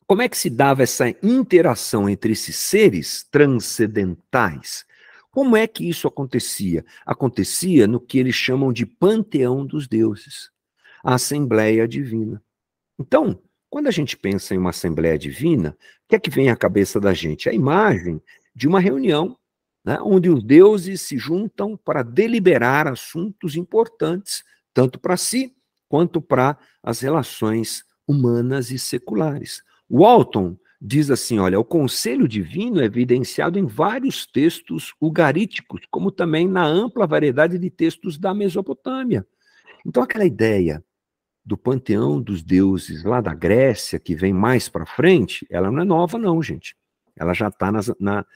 Como é que se dava essa interação entre esses seres transcendentais? Como é que isso acontecia? Acontecia no que eles chamam de panteão dos deuses, a Assembleia Divina. Então, quando a gente pensa em uma Assembleia Divina, o que é que vem à cabeça da gente? A imagem de uma reunião, né, onde os deuses se juntam para deliberar assuntos importantes, tanto para si quanto para as relações humanas e seculares. Walton diz assim, olha, o conselho divino é evidenciado em vários textos ugaríticos, como também na ampla variedade de textos da Mesopotâmia. Então, aquela ideia do panteão dos deuses lá da Grécia, que vem mais para frente, ela não é nova não, gente. Ela já está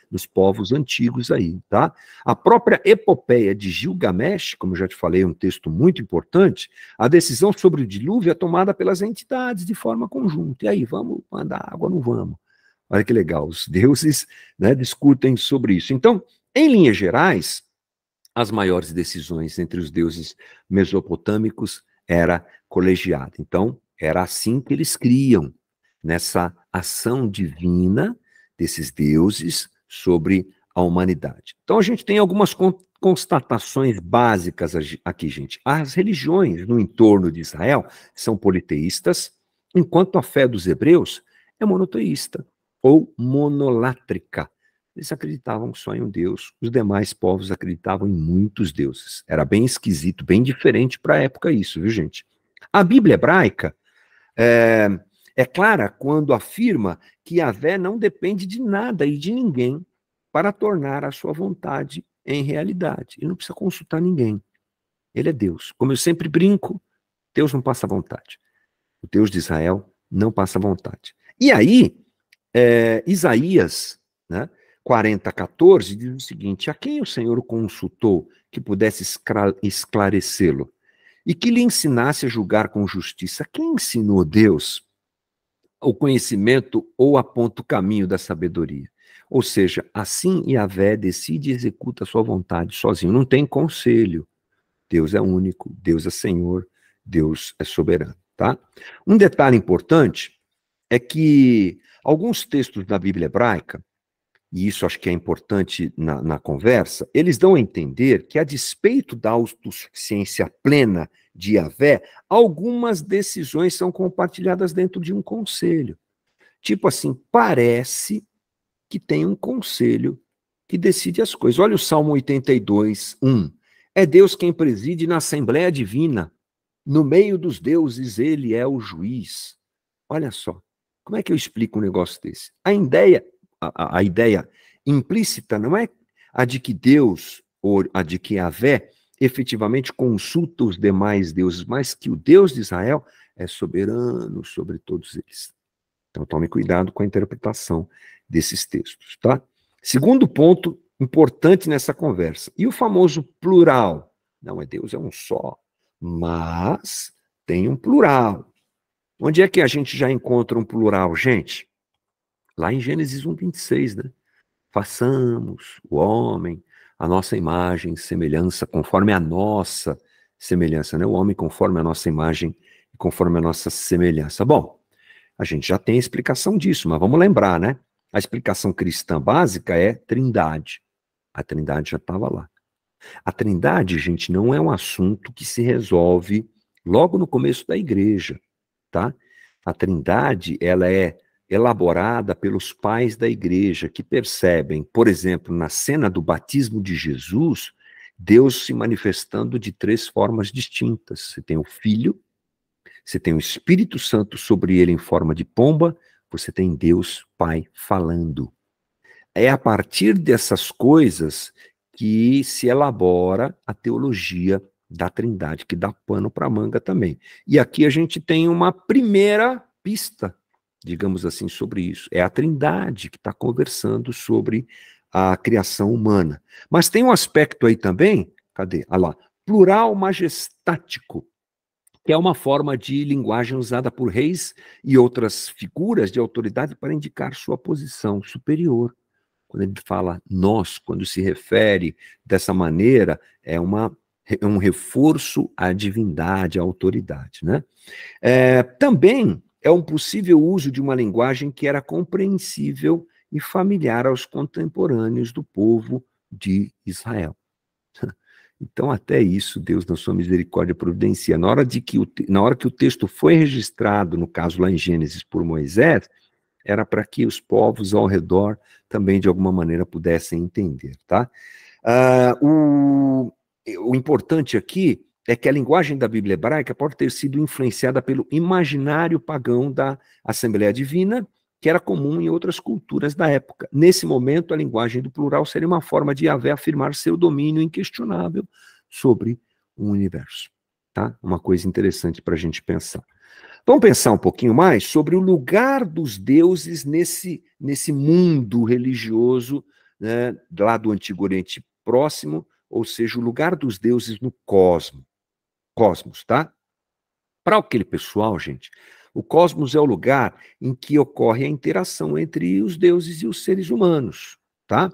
nos povos antigos aí, tá? A própria epopeia de Gilgamesh, como eu já te falei, é um texto muito importante, a decisão sobre o dilúvio é tomada pelas entidades de forma conjunta. E aí, vamos mandar água ou não vamos? Olha que legal, os deuses, né, discutem sobre isso. Então, em linhas gerais, as maiores decisões entre os deuses mesopotâmicos era colegiada. Então, era assim que eles criam, nessa ação divina desses deuses sobre a humanidade. Então, a gente tem algumas constatações básicas aqui, gente. As religiões no entorno de Israel são politeístas, enquanto a fé dos hebreus é monoteísta ou monolátrica. Eles acreditavam só em um Deus, os demais povos acreditavam em muitos deuses. Era bem esquisito, bem diferente para a época isso, viu, gente? A Bíblia hebraica é clara quando afirma que Yahvé não depende de nada e de ninguém para tornar a sua vontade em realidade. Ele não precisa consultar ninguém. Ele é Deus. Como eu sempre brinco, Deus não passa vontade. O Deus de Israel não passa vontade. E aí, Isaías, né, 40:14, diz o seguinte: a quem o Senhor consultou que pudesse esclarecê-lo? e que lhe ensinasse a julgar com justiça. Quem ensinou Deus o conhecimento ou aponta o caminho da sabedoria? Ou seja, assim Yahvé decide e executa a sua vontade sozinho, não tem conselho. Deus é único, Deus é Senhor, Deus é soberano, tá? Um detalhe importante é que alguns textos da Bíblia hebraica, e isso acho que é importante na conversa, eles dão a entender que, a despeito da autossuficiência plena de Yahvé, algumas decisões são compartilhadas dentro de um conselho. Tipo assim, parece que tem um conselho que decide as coisas. Olha o Salmo 82, 1. É Deus quem preside na Assembleia Divina. No meio dos deuses, ele é o juiz. Olha só, como é que eu explico um negócio desse? A ideia implícita não é a de que Deus, ou a de que Yahvé, efetivamente consulta os demais deuses, mas que o Deus de Israel é soberano sobre todos eles. Então tome cuidado com a interpretação desses textos, tá? Segundo ponto importante nessa conversa, e o famoso plural? Não, Deus é um só, mas tem um plural. Onde é que a gente já encontra um plural, gente? Lá em Gênesis 1:26, né? Façamos o homem a nossa imagem e semelhança, conforme a nossa semelhança, né? O homem conforme a nossa imagem e conforme a nossa semelhança. Bom, a gente já tem a explicação disso, mas vamos lembrar, né? A explicação cristã básica é Trindade. A Trindade já estava lá. A Trindade, gente, não é um assunto que se resolve logo no começo da igreja, tá? A Trindade, ela é elaborada pelos pais da igreja, que percebem, por exemplo, na cena do batismo de Jesus, Deus se manifestando de 3 formas distintas. Você tem o Filho, você tem o Espírito Santo sobre ele em forma de pomba, você tem Deus Pai falando. É a partir dessas coisas que se elabora a teologia da Trindade, que dá pano para manga também. E aqui a gente tem uma primeira pista, digamos assim, sobre isso. É a Trindade que está conversando sobre a criação humana. Mas tem um aspecto aí também, cadê? Olha lá, plural majestático, que é uma forma de linguagem usada por reis e outras figuras de autoridade para indicar sua posição superior. Quando ele fala nós, quando se refere dessa maneira, é um reforço à divindade, à autoridade, né? Também é um possível uso de uma linguagem que era compreensível e familiar aos contemporâneos do povo de Israel. Então, até isso, Deus, na sua misericórdia, providencia. Na hora que o texto foi registrado, no caso lá em Gênesis, por Moisés, era para que os povos ao redor também, de alguma maneira, pudessem entender, tá? O importante aqui é que a linguagem da Bíblia hebraica pode ter sido influenciada pelo imaginário pagão da Assembleia Divina, que era comum em outras culturas da época. Nesse momento, a linguagem do plural seria uma forma de Yahvé afirmar seu domínio inquestionável sobre o universo. Tá? Uma coisa interessante para a gente pensar. Vamos pensar um pouquinho mais sobre o lugar dos deuses nesse mundo religioso, né, lá do Antigo Oriente Próximo, ou seja, o lugar dos deuses no cosmos, tá? Para aquele pessoal, gente, o cosmos é o lugar em que ocorre a interação entre os deuses e os seres humanos, tá?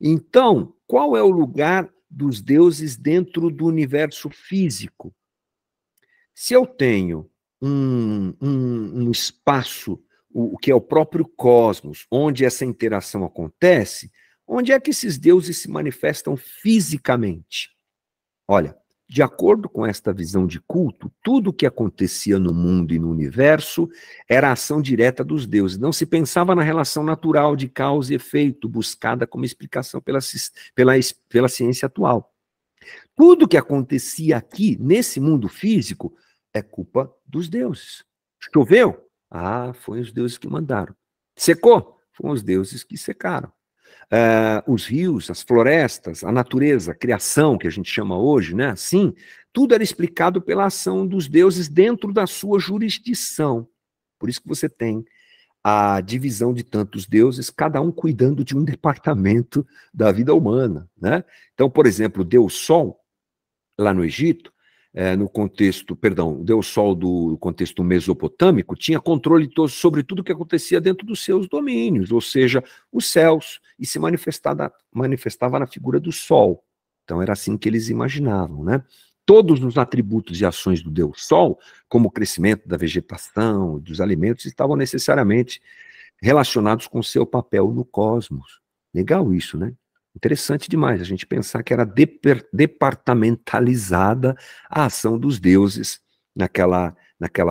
Então, qual é o lugar dos deuses dentro do universo físico? Se eu tenho um espaço, o que é o próprio cosmos, onde essa interação acontece, onde é que esses deuses se manifestam fisicamente? Olha, de acordo com esta visão de culto, tudo o que acontecia no mundo e no universo era a ação direta dos deuses. Não se pensava na relação natural de causa e efeito, buscada como explicação pela ciência atual. Tudo que acontecia aqui, nesse mundo físico, é culpa dos deuses. Choveu? Ah, foi os deuses que mandaram. Secou? Foram os deuses que secaram. Os rios, as florestas, a natureza, a criação, que a gente chama hoje, né? Assim, tudo era explicado pela ação dos deuses dentro da sua jurisdição. Por isso que você tem a divisão de tantos deuses, cada um cuidando de um departamento da vida humana, né? Então, por exemplo, o Deus Sol, lá no Egito, no contexto, perdão, o Deus Sol do contexto mesopotâmico tinha controle sobre tudo o que acontecia dentro dos seus domínios, ou seja, os céus, e se manifestava na figura do Sol. Então era assim que eles imaginavam, né? Todos os atributos e ações do Deus Sol, como o crescimento da vegetação, dos alimentos, estavam necessariamente relacionados com seu papel no cosmos. Legal isso, né? Interessante demais a gente pensar que era departamentalizada a ação dos deuses naquela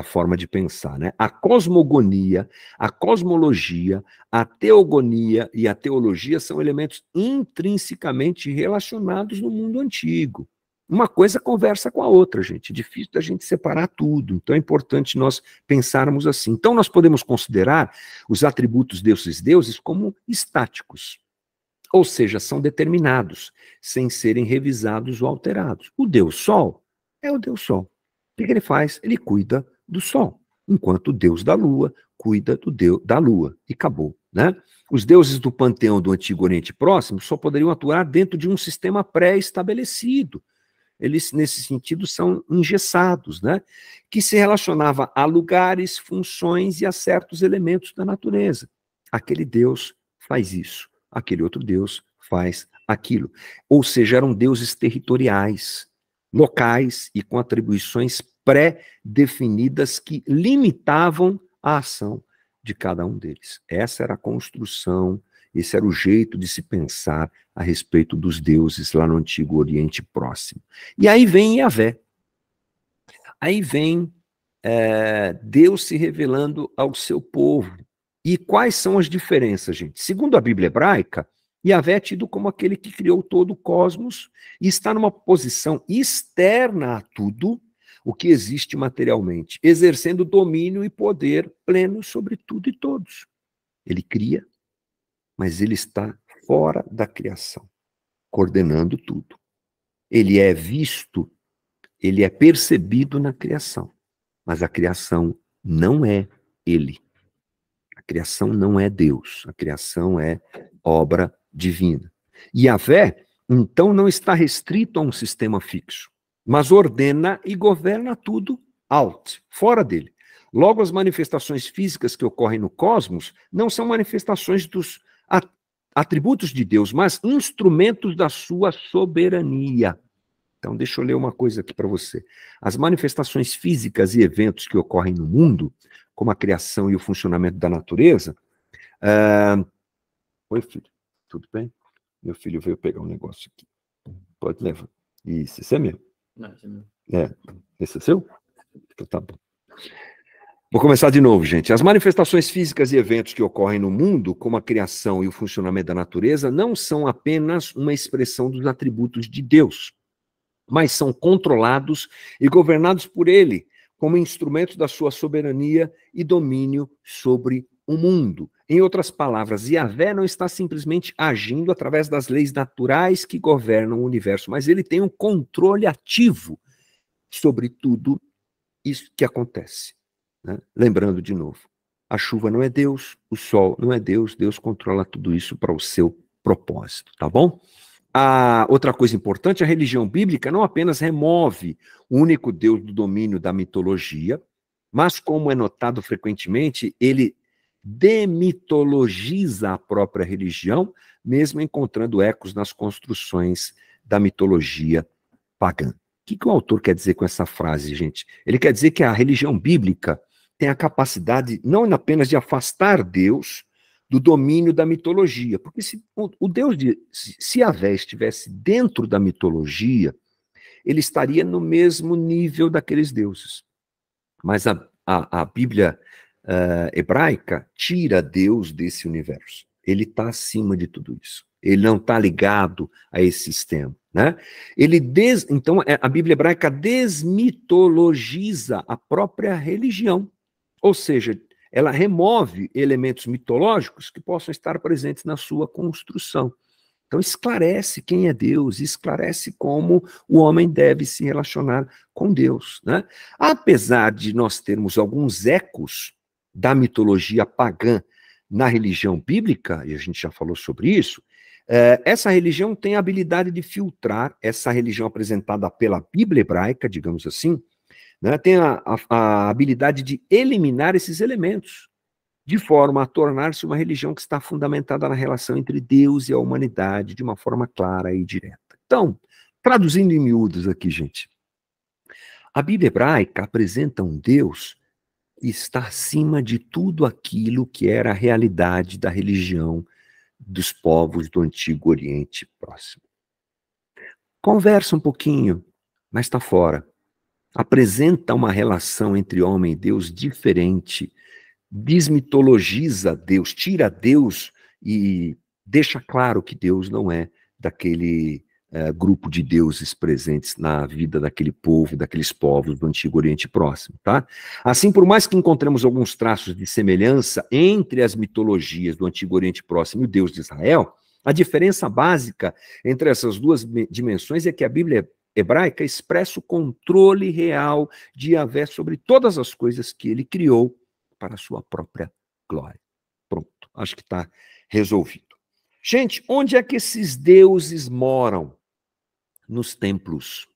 forma de pensar, né? A cosmogonia, a cosmologia, a teogonia e a teologia são elementos intrinsecamente relacionados no mundo antigo. Uma coisa conversa com a outra, gente. É difícil da gente separar tudo. Então é importante nós pensarmos assim. Então nós podemos considerar os atributos desses deuses como estáticos. Ou seja, são determinados, sem serem revisados ou alterados. O Deus Sol é o Deus Sol. O que ele faz? Ele cuida do Sol, enquanto o Deus da Lua cuida do Deus da Lua. E acabou, né? Os deuses do panteão do Antigo Oriente Próximo só poderiam atuar dentro de um sistema pré-estabelecido. Eles, nesse sentido, são engessados, né? Que se relacionava a lugares, funções e a certos elementos da natureza. Aquele Deus faz isso. Aquele outro Deus faz aquilo. Ou seja, eram deuses territoriais, locais e com atribuições pré-definidas que limitavam a ação de cada um deles. Essa era a construção, esse era o jeito de se pensar a respeito dos deuses lá no Antigo Oriente Próximo. E aí vem Yahvé. Aí vem Deus se revelando ao seu povo. E quais são as diferenças, gente? Segundo a Bíblia hebraica, Yahvé é tido como aquele que criou todo o cosmos e está numa posição externa a tudo o que existe materialmente, exercendo domínio e poder pleno sobre tudo e todos. Ele cria, mas ele está fora da criação, coordenando tudo. Ele é visto, ele é percebido na criação, mas a criação não é ele. A criação não é Deus, a criação é obra divina. E Yahvé, então, não está restrito a um sistema fixo, mas ordena e governa tudo fora dele. Logo, as manifestações físicas que ocorrem no cosmos não são manifestações dos atributos de Deus, mas instrumentos da sua soberania. Então, deixa eu ler uma coisa aqui para você. As manifestações físicas e eventos que ocorrem no mundo, como a criação e o funcionamento da natureza. Oi, filho, tudo bem? Meu filho veio pegar um negócio aqui. Pode levar. Isso, esse é meu. Não, esse é meu. Esse é seu? Então, tá bom. Vou começar de novo, gente. As manifestações físicas e eventos que ocorrem no mundo, como a criação e o funcionamento da natureza, não são apenas uma expressão dos atributos de Deus, mas são controlados e governados por ele, como instrumentos da sua soberania e domínio sobre o mundo. Em outras palavras, Yahvé não está simplesmente agindo através das leis naturais que governam o universo, mas ele tem um controle ativo sobre tudo isso que acontece. Né? Lembrando de novo, a chuva não é Deus, o sol não é Deus, Deus controla tudo isso para o seu propósito, tá bom? A outra coisa importante, a religião bíblica não apenas remove o único Deus do domínio da mitologia, mas, como é notado frequentemente, ele demitologiza a própria religião, mesmo encontrando ecos nas construções da mitologia pagã. O que o autor quer dizer com essa frase, gente? Ele quer dizer que a religião bíblica tem a capacidade não apenas de afastar Deus do domínio da mitologia, porque se Yahvé estivesse dentro da mitologia, ele estaria no mesmo nível daqueles deuses. Mas a Bíblia hebraica tira Deus desse universo. Ele está acima de tudo isso. Ele não está ligado a esse sistema. Né? Então, a Bíblia hebraica desmitologiza a própria religião. Ou seja, ela remove elementos mitológicos que possam estar presentes na sua construção. Então, esclarece quem é Deus, esclarece como o homem deve se relacionar com Deus. Né? Apesar de nós termos alguns ecos da mitologia pagã na religião bíblica, e a gente já falou sobre isso, Essa religião tem a habilidade de filtrar, essa religião apresentada pela Bíblia hebraica, digamos assim, né, tem a habilidade de eliminar esses elementos, de forma a tornar-se uma religião que está fundamentada na relação entre Deus e a humanidade, de uma forma clara e direta. Então, traduzindo em miúdos aqui, gente, a Bíblia hebraica apresenta um Deus que está acima de tudo aquilo que era a realidade da religião dos povos do Antigo Oriente Próximo. Conversa um pouquinho, mas está fora. Apresenta uma relação entre homem e Deus diferente, desmitologiza Deus, tira Deus e deixa claro que Deus não é daquele grupo de deuses presentes na vida daquele povo, daqueles povos do Antigo Oriente Próximo, tá? Assim, por mais que encontremos alguns traços de semelhança entre as mitologias do Antigo Oriente Próximo e o Deus de Israel, a diferença básica entre essas duas dimensões é que a Bíblia hebraica expressa o controle real de Yahvé sobre todas as coisas que ele criou para a sua própria glória. Pronto, acho que está resolvido. Gente, onde é que esses deuses moram? Nos templos.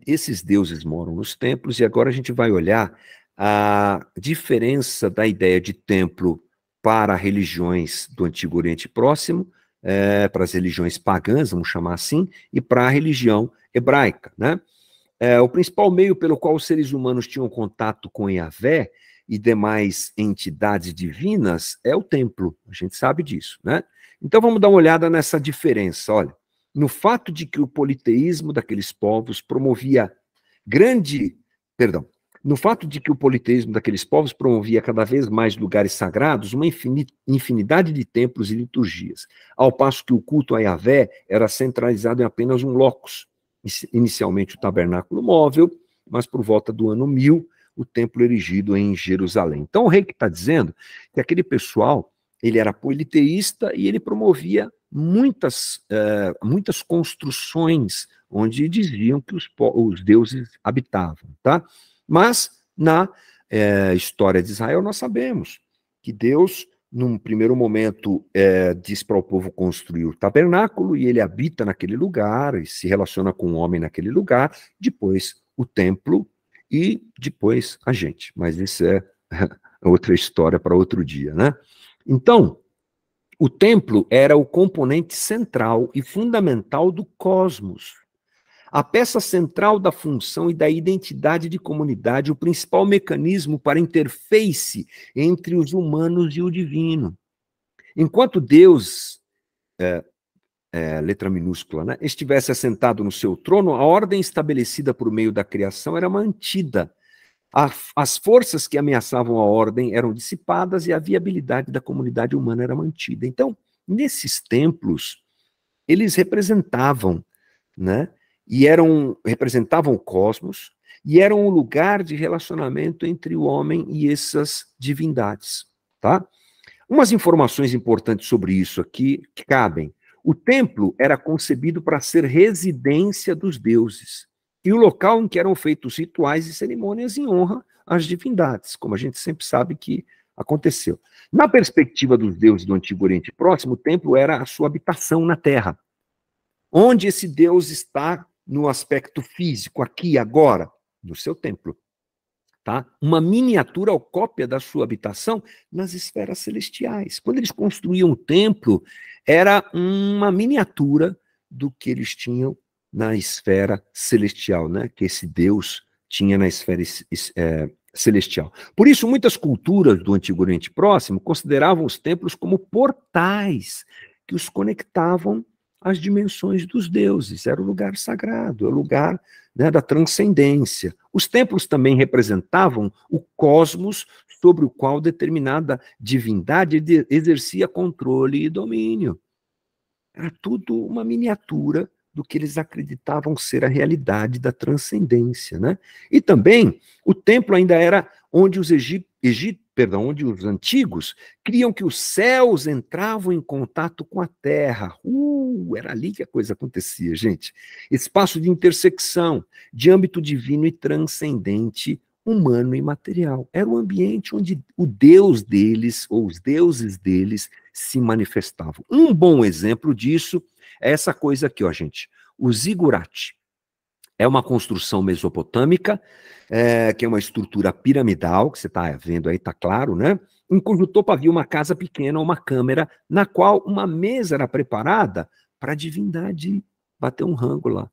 Esses deuses moram nos templos, e agora a gente vai olhar a diferença da ideia de templo para religiões do Antigo Oriente Próximo, para as religiões pagãs, vamos chamar assim, e para a religião hebraica, né? O principal meio pelo qual os seres humanos tinham contato com Yahvé e demais entidades divinas é o templo, a gente sabe disso, né? Então vamos dar uma olhada nessa diferença, olha. No fato de que o politeísmo daqueles povos promovia no fato de que o politeísmo daqueles povos promovia cada vez mais lugares sagrados, uma infinidade de templos e liturgias, ao passo que o culto a Yahvé era centralizado em apenas um locus, inicialmente o tabernáculo móvel, mas por volta do ano 1000, o templo erigido em Jerusalém. Então o rei que está dizendo que aquele pessoal, ele era politeísta e ele promovia muitas construções onde diziam que os deuses habitavam, tá? Mas na história de Israel nós sabemos que Deus, num primeiro momento, diz para o povo construir o tabernáculo e ele habita naquele lugar e se relaciona com o homem naquele lugar, depois o templo e depois a gente. Mas isso é outra história para outro dia, né? Então, o templo era o componente central e fundamental do cosmos. A peça central da função e da identidade de comunidade, o principal mecanismo para interface entre os humanos e o divino. Enquanto Deus, letra minúscula, né, estivesse assentado no seu trono, a ordem estabelecida por meio da criação era mantida. As forças que ameaçavam a ordem eram dissipadas e a viabilidade da comunidade humana era mantida. Então, nesses templos, eles representavam, né, representavam o cosmos e eram um lugar de relacionamento entre o homem e essas divindades, tá? Umas informações importantes sobre isso aqui que cabem. O templo era concebido para ser residência dos deuses e o local em que eram feitos rituais e cerimônias em honra às divindades, como a gente sempre sabe que aconteceu. Na perspectiva dos deuses do Antigo Oriente Próximo, o templo era a sua habitação na Terra. Onde esse Deus está no aspecto físico, aqui, agora? No seu templo. Tá? Uma miniatura ou cópia da sua habitação nas esferas celestiais. Quando eles construíam o templo, era uma miniatura do que eles tinham na esfera celestial, né? Que esse Deus tinha na esfera celestial. Por isso, muitas culturas do Antigo Oriente Próximo consideravam os templos como portais que os conectavam às dimensões dos deuses. Era o lugar sagrado, é o lugar, né, da transcendência. Os templos também representavam o cosmos sobre o qual determinada divindade exercia controle e domínio. Era tudo uma miniatura do que eles acreditavam ser a realidade da transcendência, né? E também o templo ainda era onde os onde os antigos criam que os céus entravam em contato com a terra. Era ali que a coisa acontecia, gente. Espaço de intersecção, de âmbito divino e transcendente, humano e material. Era o ambiente onde o Deus deles, ou os deuses deles, se manifestavam. Um bom exemplo disso é essa coisa aqui, ó, gente. O zigurate. É uma construção mesopotâmica, que é uma estrutura piramidal, que você está vendo aí, está claro, né? Em cujo topo havia uma casa pequena, uma câmara, na qual uma mesa era preparada para a divindade bater um rango lá.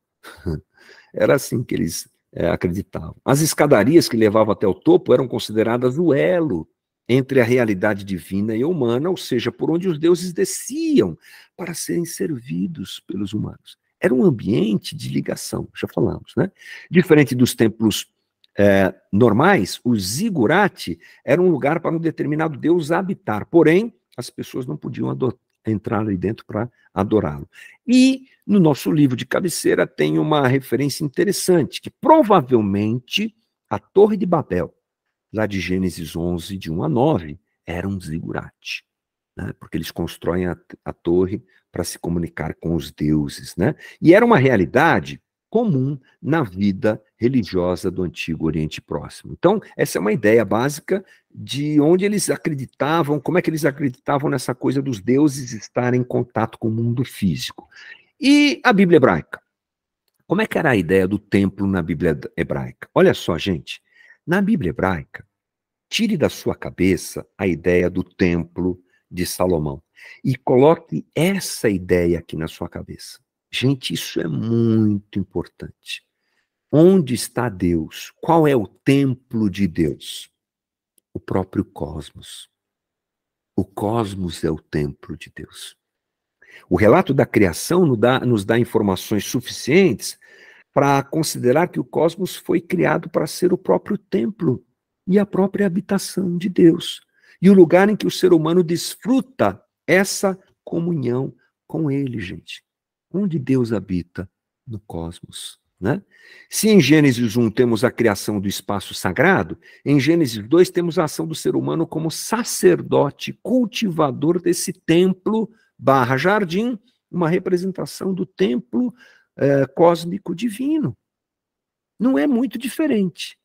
Era assim que eles acreditavam. As escadarias que levavam até o topo eram consideradas o elo entre a realidade divina e humana, ou seja, por onde os deuses desciam para serem servidos pelos humanos. Era um ambiente de ligação, já falamos, né? Diferente dos templos normais, o zigurate era um lugar para um determinado deus habitar, porém, as pessoas não podiam entrar ali dentro para adorá-lo. E no nosso livro de cabeceira tem uma referência interessante, que provavelmente a Torre de Babel, lá de Gênesis 11, de 1 a 9, era um zigurate, né? Porque eles constroem a torre para se comunicar com os deuses, né? E era uma realidade comum na vida religiosa do Antigo Oriente Próximo. Então, essa é uma ideia básica de onde eles acreditavam, como é que eles acreditavam nessa coisa dos deuses estarem em contato com o mundo físico. E a Bíblia hebraica? Como é que era a ideia do templo na Bíblia hebraica? Olha só, gente, na Bíblia hebraica, tire da sua cabeça a ideia do templo de Salomão e coloque essa ideia aqui na sua cabeça. Gente, isso é muito importante. Onde está Deus? Qual é o templo de Deus? O próprio cosmos. O cosmos é o templo de Deus. O relato da criação nos dá informações suficientes para considerar que o cosmos foi criado para ser o próprio templo e a própria habitação de Deus. E o lugar em que o ser humano desfruta essa comunhão com ele, gente. Onde Deus habita? No cosmos, né? Se em Gênesis 1 temos a criação do espaço sagrado, em Gênesis 2 temos a ação do ser humano como sacerdote, cultivador desse templo / jardim, uma representação do templo cósmico divino. Não é muito diferente.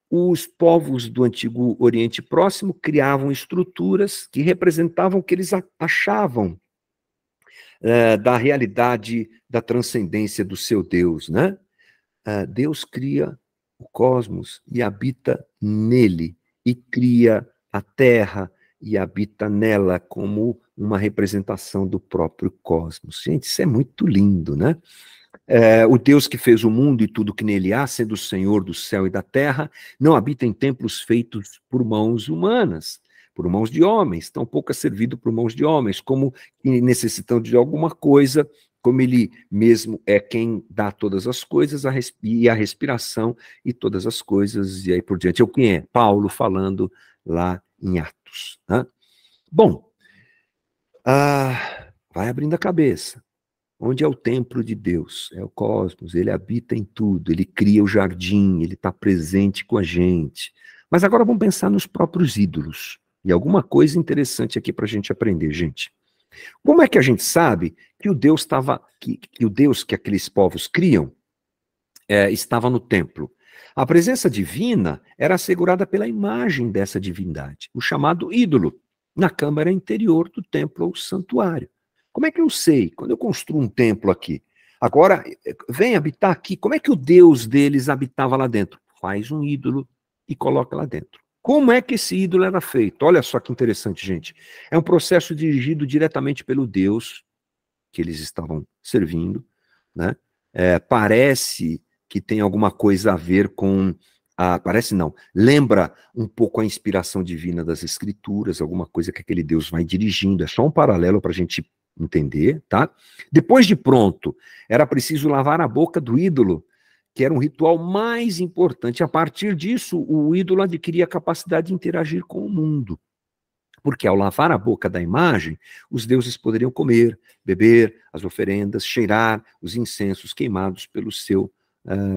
Os povos do Antigo Oriente Próximo criavam estruturas que representavam o que eles achavam da realidade da transcendência do seu Deus, né? Deus cria o cosmos e habita nele, e cria a terra e habita nela como uma representação do próprio cosmos. Gente, isso é muito lindo, né? O Deus que fez o mundo e tudo que nele há, sendo o Senhor do céu e da terra, não habita em templos feitos por mãos humanas, por mãos de homens, tampouco é servido por mãos de homens, como necessitando de alguma coisa, como ele mesmo é quem dá todas as coisas, e a respiração e todas as coisas, e aí por diante. Quem é? Paulo falando lá em Atos. Né? Bom, vai abrindo a cabeça. Onde é o templo de Deus? É o cosmos, ele habita em tudo, ele cria o jardim, ele está presente com a gente. Mas agora vamos pensar nos próprios ídolos. E alguma coisa interessante aqui para a gente aprender, gente. Como é que a gente sabe que o Deus que o Deus que aqueles povos criam estava no templo? A presença divina era assegurada pela imagem dessa divindade, o chamado ídolo, na câmara interior do templo ou santuário. Como é que eu sei? Quando eu construo um templo aqui, agora vem habitar aqui, como é que o Deus deles habitava lá dentro? Faz um ídolo e coloca lá dentro. Como é que esse ídolo era feito? Olha só que interessante, gente. É um processo dirigido diretamente pelo Deus que eles estavam servindo, né? Parece que tem alguma coisa a ver com... parece não, lembra um pouco a inspiração divina das Escrituras, alguma coisa que aquele Deus vai dirigindo. É só um paralelo para a gente entender, tá? Depois de pronto, era preciso lavar a boca do ídolo, que era um ritual mais importante. A partir disso, o ídolo adquiria a capacidade de interagir com o mundo. Porque ao lavar a boca da imagem, os deuses poderiam comer, beber as oferendas, cheirar os incensos queimados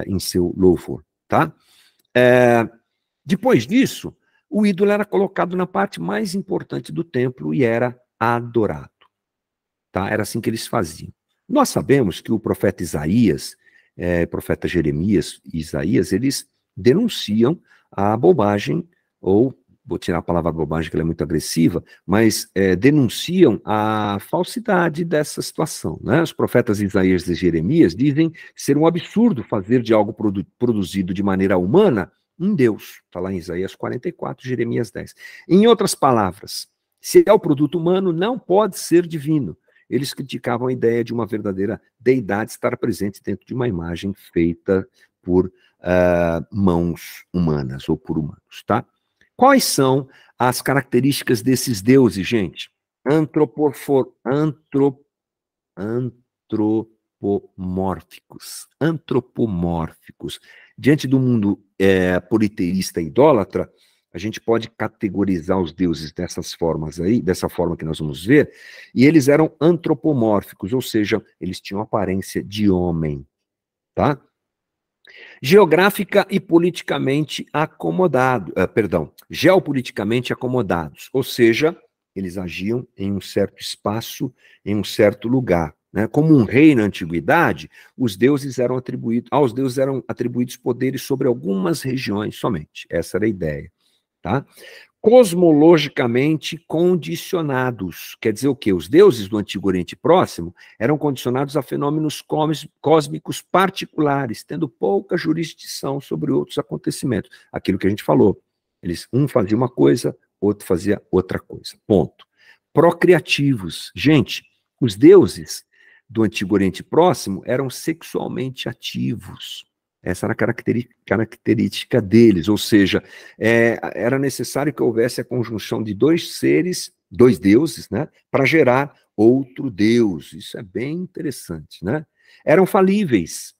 em seu louvor, tá? Depois disso, o ídolo era colocado na parte mais importante do templo e era adorado. Tá? Era assim que eles faziam. Nós sabemos que o profeta Isaías, profeta Jeremias e Isaías, eles denunciam a bobagem, ou, vou tirar a palavra bobagem, que ela é muito agressiva, mas denunciam a falsidade dessa situação, né? Os profetas Isaías e Jeremias dizem ser um absurdo fazer de algo produzido de maneira humana um Deus. Está lá em Isaías 44, Jeremias 10. Em outras palavras, se é o produto humano, não pode ser divino. Eles criticavam a ideia de uma verdadeira deidade estar presente dentro de uma imagem feita por mãos humanas ou por humanos, tá? Quais são as características desses deuses, gente? Antropomórficos. Diante do mundo politeísta e idólatra, a gente pode categorizar os deuses dessas formas aí, dessa forma que nós vamos ver, e eles eram antropomórficos, ou seja, eles tinham aparência de homem, tá? Geográfica e politicamente geopoliticamente acomodados, ou seja, eles agiam em um certo espaço, em um certo lugar, né? Como um rei na antiguidade, aos deuses eram atribuídos poderes sobre algumas regiões somente. Essa era a ideia, tá? Cosmologicamente condicionados. Quer dizer o quê? Os deuses do Antigo Oriente Próximo eram condicionados a fenômenos cósmicos particulares, tendo pouca jurisdição sobre outros acontecimentos. Aquilo que a gente falou. Um fazia uma coisa, outro fazia outra coisa. Ponto. Procriativos. Gente, os deuses do Antigo Oriente Próximo eram sexualmente ativos. Essa era a característica deles, ou seja, era necessário que houvesse a conjunção de dois deuses, né, para gerar outro Deus. Isso é bem interessante, né? Eram falíveis.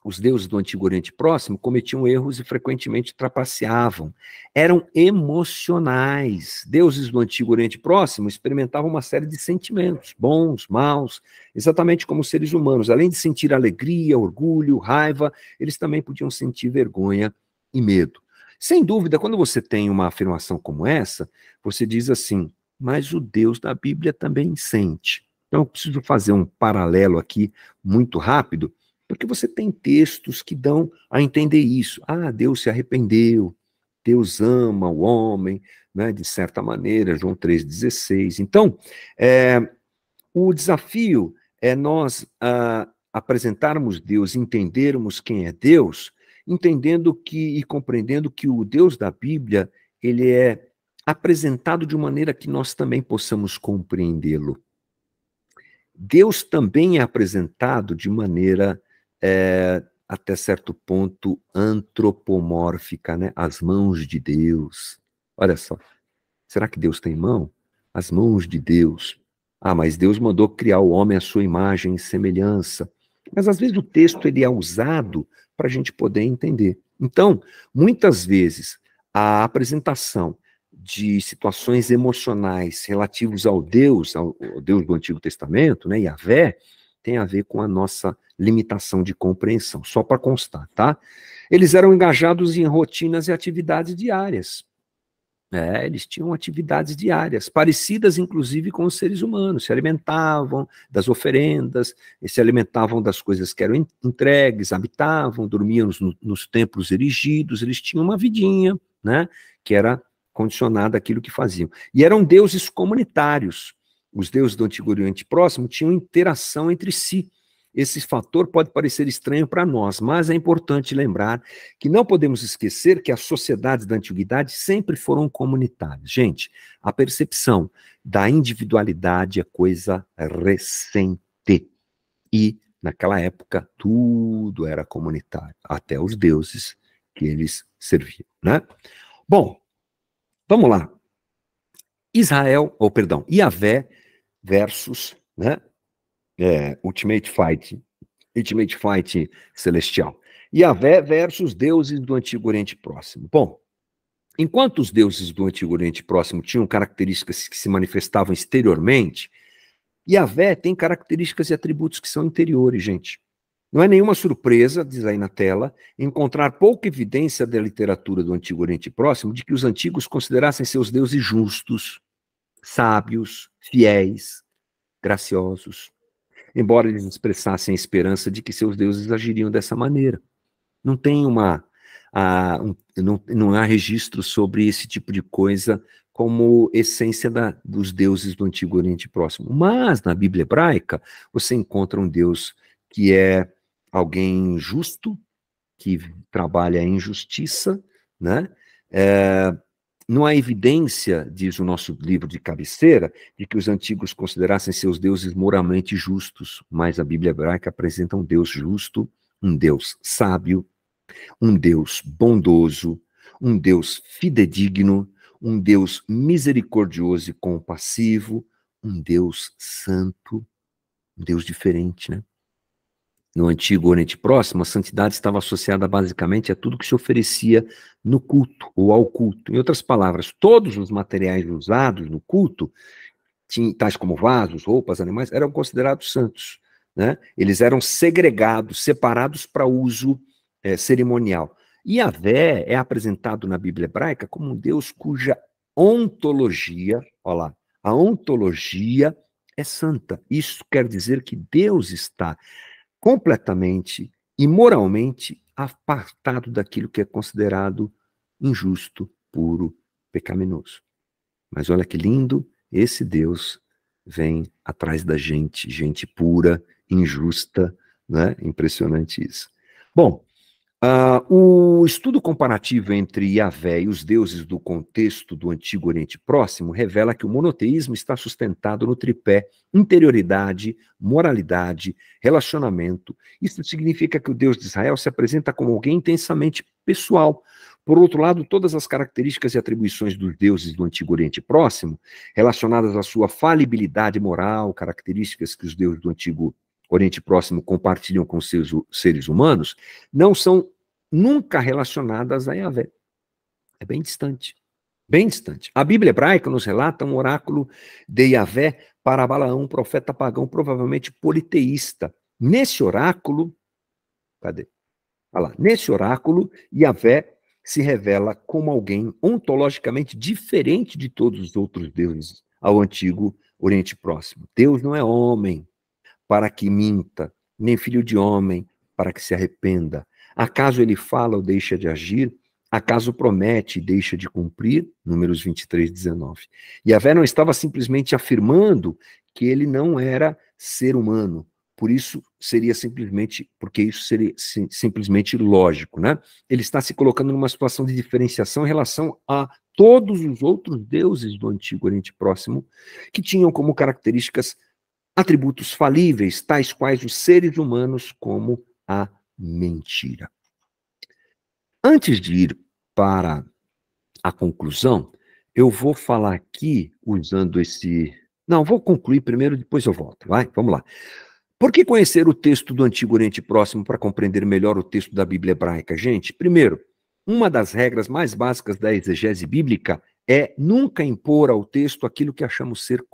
Os deuses do Antigo Oriente Próximo cometiam erros e frequentemente trapaceavam. Eram emocionais. Deuses do Antigo Oriente Próximo experimentavam uma série de sentimentos, bons, maus, exatamente como os seres humanos. Além de sentir alegria, orgulho, raiva, eles também podiam sentir vergonha e medo. Sem dúvida, quando você tem uma afirmação como essa, você diz assim, mas o Deus da Bíblia também sente. Então, eu preciso fazer um paralelo aqui muito rápido, porque você tem textos que dão a entender isso. Ah, Deus se arrependeu, Deus ama o homem, né, de certa maneira, João 3,16. Então, o desafio é nós apresentarmos Deus, entendermos quem é Deus, entendendo e compreendendo que o Deus da Bíblia, ele é apresentado de maneira que nós também possamos compreendê-lo. Deus também é apresentado de maneira até certo ponto antropomórfica, né? As mãos de Deus. Olha só, será que Deus tem mão? As mãos de Deus. Ah, mas Deus mandou criar o homem à sua imagem e semelhança. Mas às vezes o texto ele é usado para a gente poder entender. Então, muitas vezes, a apresentação de situações emocionais relativos ao Deus do Antigo Testamento, né, Yahvé, tem a ver com a nossa limitação de compreensão, só para constar, tá? Eles eram engajados em rotinas e atividades diárias. Eles tinham atividades diárias, parecidas inclusive com os seres humanos, se alimentavam das oferendas, se alimentavam das coisas que eram entregues, habitavam, dormiam nos templos erigidos, eles tinham uma vidinha, né, que era condicionada àquilo que faziam. E eram deuses comunitários. Os deuses do Antigo Oriente Próximo tinham interação entre si. Esse fator pode parecer estranho para nós, mas é importante lembrar que não podemos esquecer que as sociedades da antiguidade sempre foram comunitárias. Gente, a percepção da individualidade é coisa recente. E, naquela época, tudo era comunitário, até os deuses que eles serviam, né? Bom, vamos lá. Yahvé versus, né, Ultimate Fight celestial. Yahvé versus deuses do Antigo Oriente Próximo. Bom, enquanto os deuses do Antigo Oriente Próximo tinham características que se manifestavam exteriormente, Yahvé tem características e atributos que são interiores, gente. Não é nenhuma surpresa, diz aí na tela, encontrar pouca evidência da literatura do Antigo Oriente Próximo de que os antigos considerassem seus deuses justos, sábios, fiéis, graciosos, embora eles expressassem a esperança de que seus deuses agiriam dessa maneira. Não tem uma não há registro sobre esse tipo de coisa como essência dos deuses do Antigo Oriente Próximo. Mas, na Bíblia hebraica, você encontra um Deus que é alguém justo, que trabalha em justiça, né? Não há evidência, diz o nosso livro de cabeceira, de que os antigos considerassem seus deuses moralmente justos, mas a Bíblia hebraica apresenta um Deus justo, um Deus sábio, um Deus bondoso, um Deus fidedigno, um Deus misericordioso e compassivo, um Deus santo, um Deus diferente, né? No Antigo Oriente Próximo, a santidade estava associada basicamente a tudo que se oferecia no culto ou ao culto. Em outras palavras, todos os materiais usados no culto, tais como vasos, roupas, animais, eram considerados santos, né? Eles eram segregados, separados para uso cerimonial. E Yahvé é apresentado na Bíblia hebraica como um Deus cuja ontologia, olha lá, a ontologia é santa. Isso quer dizer que Deus está completamente e moralmente apartado daquilo que é considerado injusto, puro, pecaminoso. Mas olha que lindo, esse Deus vem atrás da gente, gente pura, injusta, né? Impressionante isso. Bom, o estudo comparativo entre Yahvé e os deuses do contexto do Antigo Oriente Próximo revela que o monoteísmo está sustentado no tripé interioridade, moralidade, relacionamento. Isso significa que o Deus de Israel se apresenta como alguém intensamente pessoal. Por outro lado, todas as características e atribuições dos deuses do Antigo Oriente Próximo, relacionadas à sua falibilidade moral, características que os deuses do Antigo Oriente Próximo compartilham com seus seres humanos, não são nunca relacionadas a Yahvé. É bem distante. Bem distante. A Bíblia hebraica nos relata um oráculo de Yahvé para Balaão, um profeta pagão, provavelmente politeísta. Nesse oráculo, cadê? Olha lá, nesse oráculo, Yahvé se revela como alguém ontologicamente diferente de todos os outros deuses ao Antigo Oriente Próximo. Deus não é homem para que minta, nem filho de homem para que se arrependa. Acaso ele fala ou deixa de agir? Acaso promete e deixa de cumprir? Números 23, 19. Yahvé não estava simplesmente afirmando que ele não era ser humano, por isso seria simplesmente, porque isso seria simplesmente lógico, né? Ele está se colocando numa situação de diferenciação em relação a todos os outros deuses do Antigo Oriente Próximo, que tinham como características atributos falíveis, tais quais os seres humanos, como a mentira. Antes de ir para a conclusão, eu vou falar aqui usando esse... Não, vou concluir primeiro, depois eu volto. Vai, vamos lá. Por que conhecer o texto do Antigo Oriente Próximo para compreender melhor o texto da Bíblia hebraica? Gente, primeiro, uma das regras mais básicas da exegese bíblica é nunca impor ao texto aquilo que achamos ser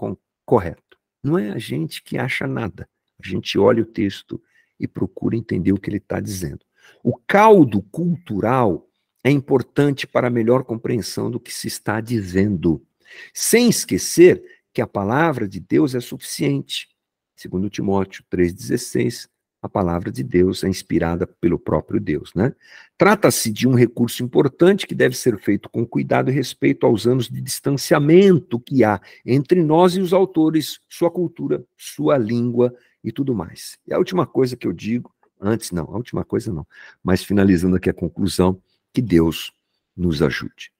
correto. Não é a gente que acha nada. A gente olha o texto e procura entender o que ele está dizendo. O caldo cultural é importante para a melhor compreensão do que se está dizendo, sem esquecer que a palavra de Deus é suficiente. Segundo Timóteo 3,16, a palavra de Deus é inspirada pelo próprio Deus, né? Trata-se de um recurso importante que deve ser feito com cuidado e respeito aos anos de distanciamento que há entre nós e os autores, sua cultura, sua língua e tudo mais. E a última coisa que eu digo, a última coisa não, mas finalizando aqui a conclusão, que Deus nos ajude.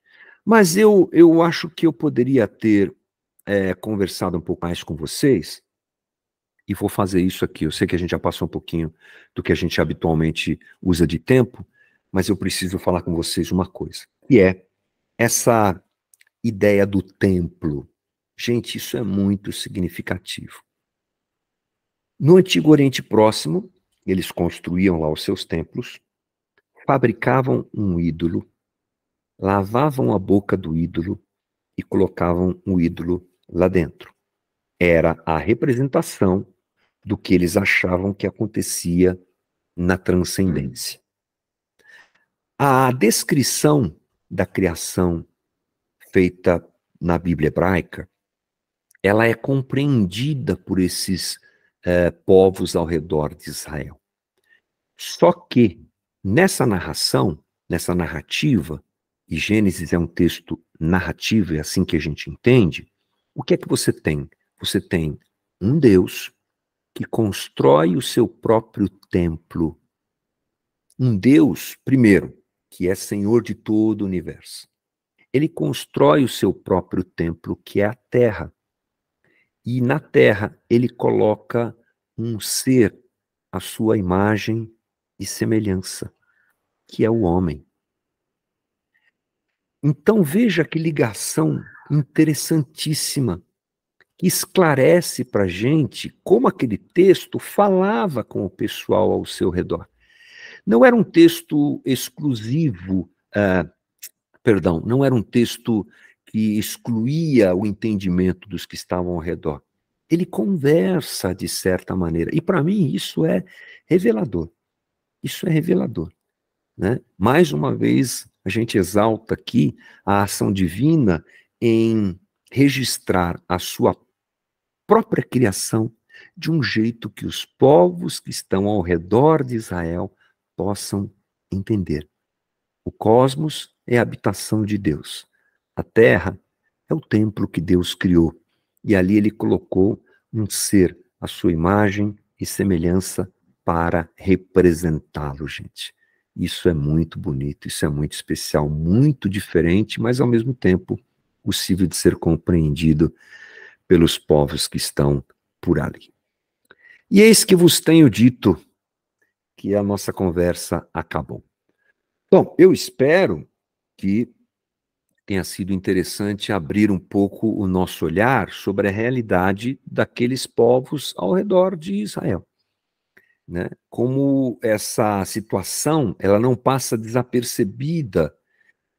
Mas eu acho que eu poderia ter conversado um pouco mais com vocês, e vou fazer isso aqui. Eu sei que a gente já passou um pouquinho do que a gente habitualmente usa de tempo, mas eu preciso falar com vocês uma coisa, que é essa ideia do templo. Gente, isso é muito significativo. No Antigo Oriente Próximo, eles construíam lá os seus templos, fabricavam um ídolo, lavavam a boca do ídolo e colocavam um ídolo lá dentro. Era a representação do que eles achavam que acontecia na transcendência. A descrição da criação feita na Bíblia hebraica, ela é compreendida por esses povos ao redor de Israel. Só que, nessa narração, nessa narrativa, e Gênesis é um texto narrativo, é assim que a gente entende, o que é que você tem? Você tem um Deus que constrói o seu próprio templo. Um Deus, primeiro, que é Senhor de todo o universo. Ele constrói o seu próprio templo, que é a terra. E na terra ele coloca um ser, à sua imagem e semelhança, que é o homem. Então veja que ligação interessantíssima, que esclarece para a gente como aquele texto falava com o pessoal ao seu redor. Não era um texto exclusivo, não era um texto que excluía o entendimento dos que estavam ao redor. Ele conversa de certa maneira. E para mim isso é revelador. Isso é revelador, né? Mais uma vez, a gente exalta aqui a ação divina em registrar a sua própria criação de um jeito que os povos que estão ao redor de Israel possam entender. O cosmos é a habitação de Deus. A terra é o templo que Deus criou. E ali ele colocou um ser, à sua imagem e semelhança, para representá-lo, gente. Isso é muito bonito, isso é muito especial, muito diferente, mas ao mesmo tempo possível de ser compreendido pelos povos que estão por ali. E eis que vos tenho dito que a nossa conversa acabou. Bom, eu espero que tenha sido interessante abrir um pouco o nosso olhar sobre a realidade daqueles povos ao redor de Israel, né? Como essa situação ela não passa desapercebida,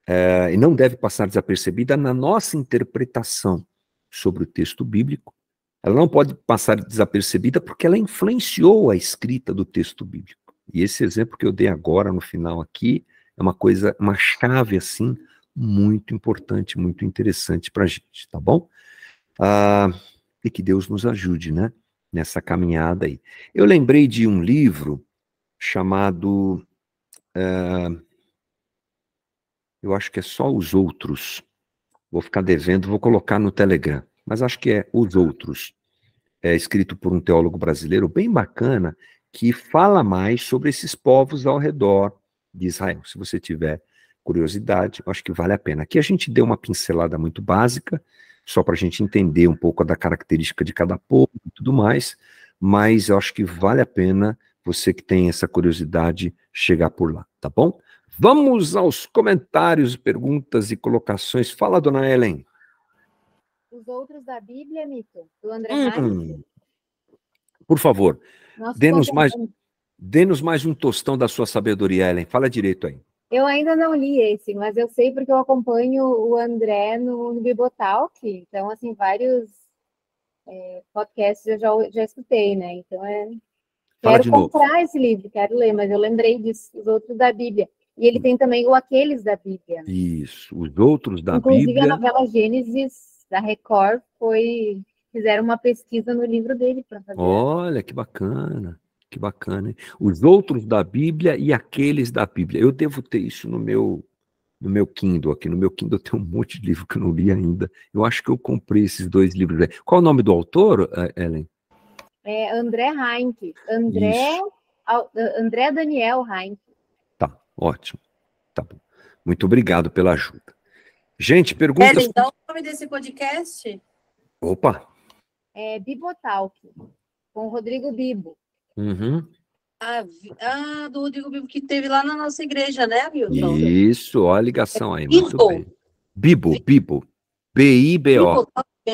e não deve passar desapercebida na nossa interpretação sobre o texto bíblico. Ela não pode passar desapercebida porque ela influenciou a escrita do texto bíblico. E esse exemplo que eu dei agora no final aqui é uma coisa, uma chave assim, muito importante, muito interessante para a gente, tá bom? E que Deus nos ajude, né? Nessa caminhada aí. Eu lembrei de um livro chamado, eu acho que é só Os Outros. Vou ficar devendo, vou colocar no Telegram, mas acho que é Os Outros. É escrito por um teólogo brasileiro bem bacana, que fala mais sobre esses povos ao redor de Israel. Se você tiver curiosidade, eu acho que vale a pena. Aqui a gente deu uma pincelada muito básica, só para a gente entender um pouco da característica de cada povo e tudo mais, mas eu acho que vale a pena você que tem essa curiosidade chegar por lá, tá bom? Vamos aos comentários, perguntas e colocações. Fala, dona Ellen. Os Outros da Bíblia, Mito, do André Heinz. Por favor, dê-nos mais um tostão da sua sabedoria, Ellen. Fala direito aí. Eu ainda não li esse, mas eu sei porque eu acompanho o André no Bibotalk, então, assim, vários podcasts eu já escutei, né? Então, quero comprar esse livro, quero ler, mas eu lembrei disso, Os Outros da Bíblia. E ele tem também o Aqueles da Bíblia. Isso, Os Outros da Inclusive, Bíblia. Inclusive, a novela Gênesis da Record fizeram uma pesquisa no livro dele para fazer. Olha, que bacana, hein? Os Outros da Bíblia e Aqueles da Bíblia. Eu devo ter isso no meu Kindle aqui. No meu Kindle tem um monte de livro que eu não li ainda. Eu acho que eu comprei esses 2 livros aí. Qual é o nome do autor, Ellen? É André Heinz. André Daniel Heinz. Tá, ótimo. Tá bom. Muito obrigado pela ajuda. Gente, perguntas... Ellen, dá o nome desse podcast? Opa! É Bibotalk, com o Rodrigo Bibo. Uhum. Do Rodrigo Bibo, que teve lá na nossa igreja, né, Milton? Isso, ó a ligação aí, muito bem. Bibo. B-I-B-O.